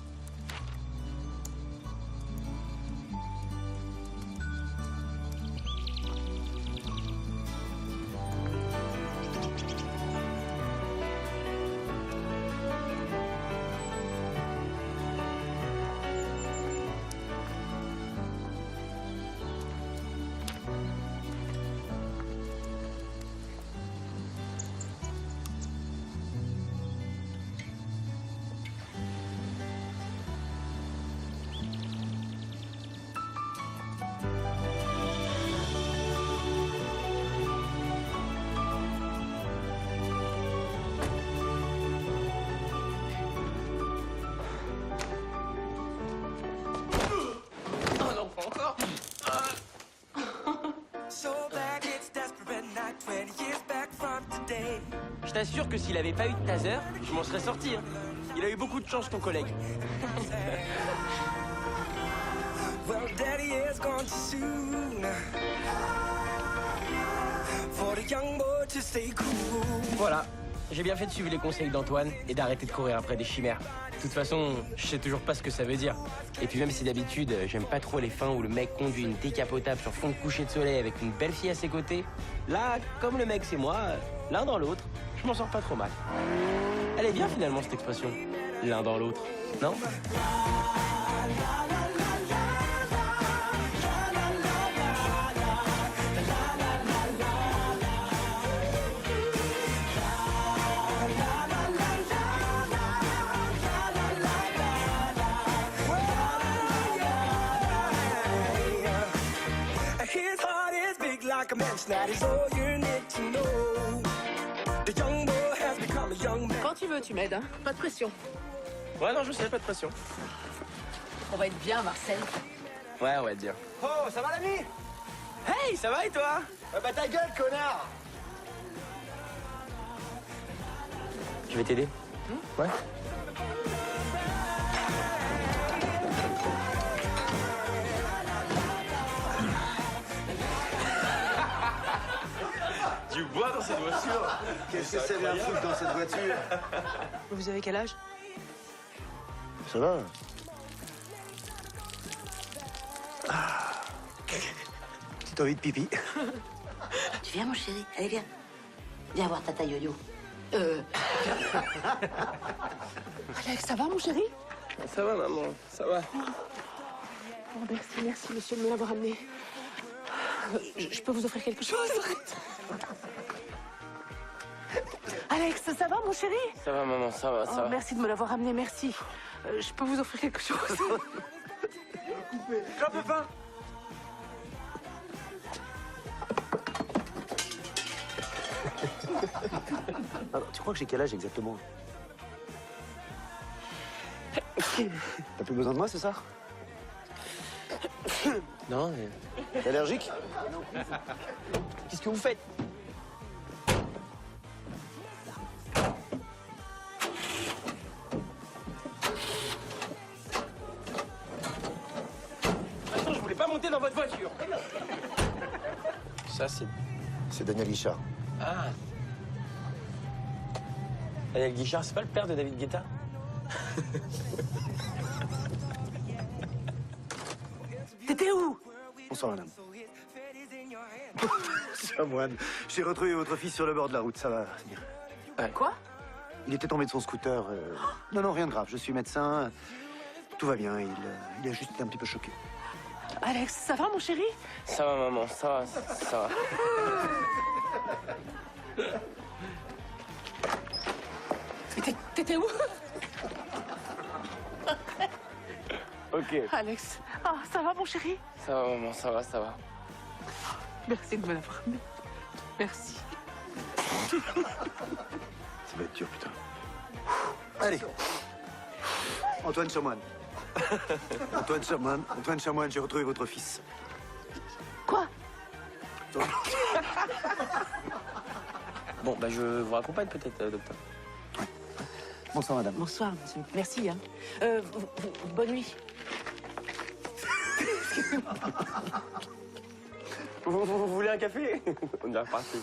Je t'assure que s'il avait pas eu de taser, je m'en serais sorti. Hein. Il a eu beaucoup de chance, ton collègue. Voilà, j'ai bien fait de suivre les conseils d'Antoine et d'arrêter de courir après des chimères. De toute façon, je sais toujours pas ce que ça veut dire. Et puis même si d'habitude, j'aime pas trop les fins où le mec conduit une décapotable sur fond de coucher de soleil avec une belle fille à ses côtés, là, comme le mec c'est moi, l'un dans l'autre, je m'en sors pas trop mal. Elle est bien finalement cette expression, l'un dans l'autre, non? Quand tu veux, tu m'aides, hein. Pas de pression. Ouais, non, je sais, pas de pression. On va être bien, Marcel. Ouais, on va être bien. Oh, ça va l'ami? Hey, ça va et toi? Bah ta gueule, connard! Je vais t'aider. Ouais. Du bois dans cette voiture. Qu'est-ce que c'est bien foutre dans cette voiture? Vous avez quel âge? Ça va? Petite envie de pipi. Tu viens, mon chéri? Allez, viens. Viens voir tata Yo-Yo. Alex, ça va, mon chéri? Ça va, maman, ça va. Oh, merci, monsieur, de me l'avoir amené. Je peux vous offrir quelque chose? Alex, ça va, mon chéri? Ça va, maman, ça va, ça Oh, va. merci de me l'avoir amené, merci. Je peux vous offrir quelque chose? J'ai un peu faim. Alors, tu crois que j'ai quel âge exactement? T'as plus besoin de moi, c'est ça? Non, mais... T'es allergique? Qu'est-ce que vous faites? Attends, je voulais pas monter dans votre voiture. Ça, C'est Daniel Guichard. Ah. Daniel Guichard, c'est pas le père de David Guetta? T'étais où? Bonsoir, madame. Chamoine, j'ai retrouvé votre fils sur le bord de la route, ça va. Quoi? Il était tombé de son scooter. Non, rien de grave, je suis médecin. Tout va bien, il a juste été un petit peu choqué. Alex, ça va, mon chéri? Ça va, maman, ça va, ça va. T'étais où? Ok. Alex, ah, ça va, mon chéri? Ça va, maman, ça va, ça va. Merci de me l'avoir amené. Merci. Ça va être dur, putain. Allez. Antoine Chamoine. Antoine Chamoine, j'ai retrouvé votre fils. Quoi? Bon, bah je vous raccompagne peut-être, docteur. Bonsoir, madame. Bonsoir, monsieur. Merci, hein. Bonne nuit. Vous voulez un café? On est reparti.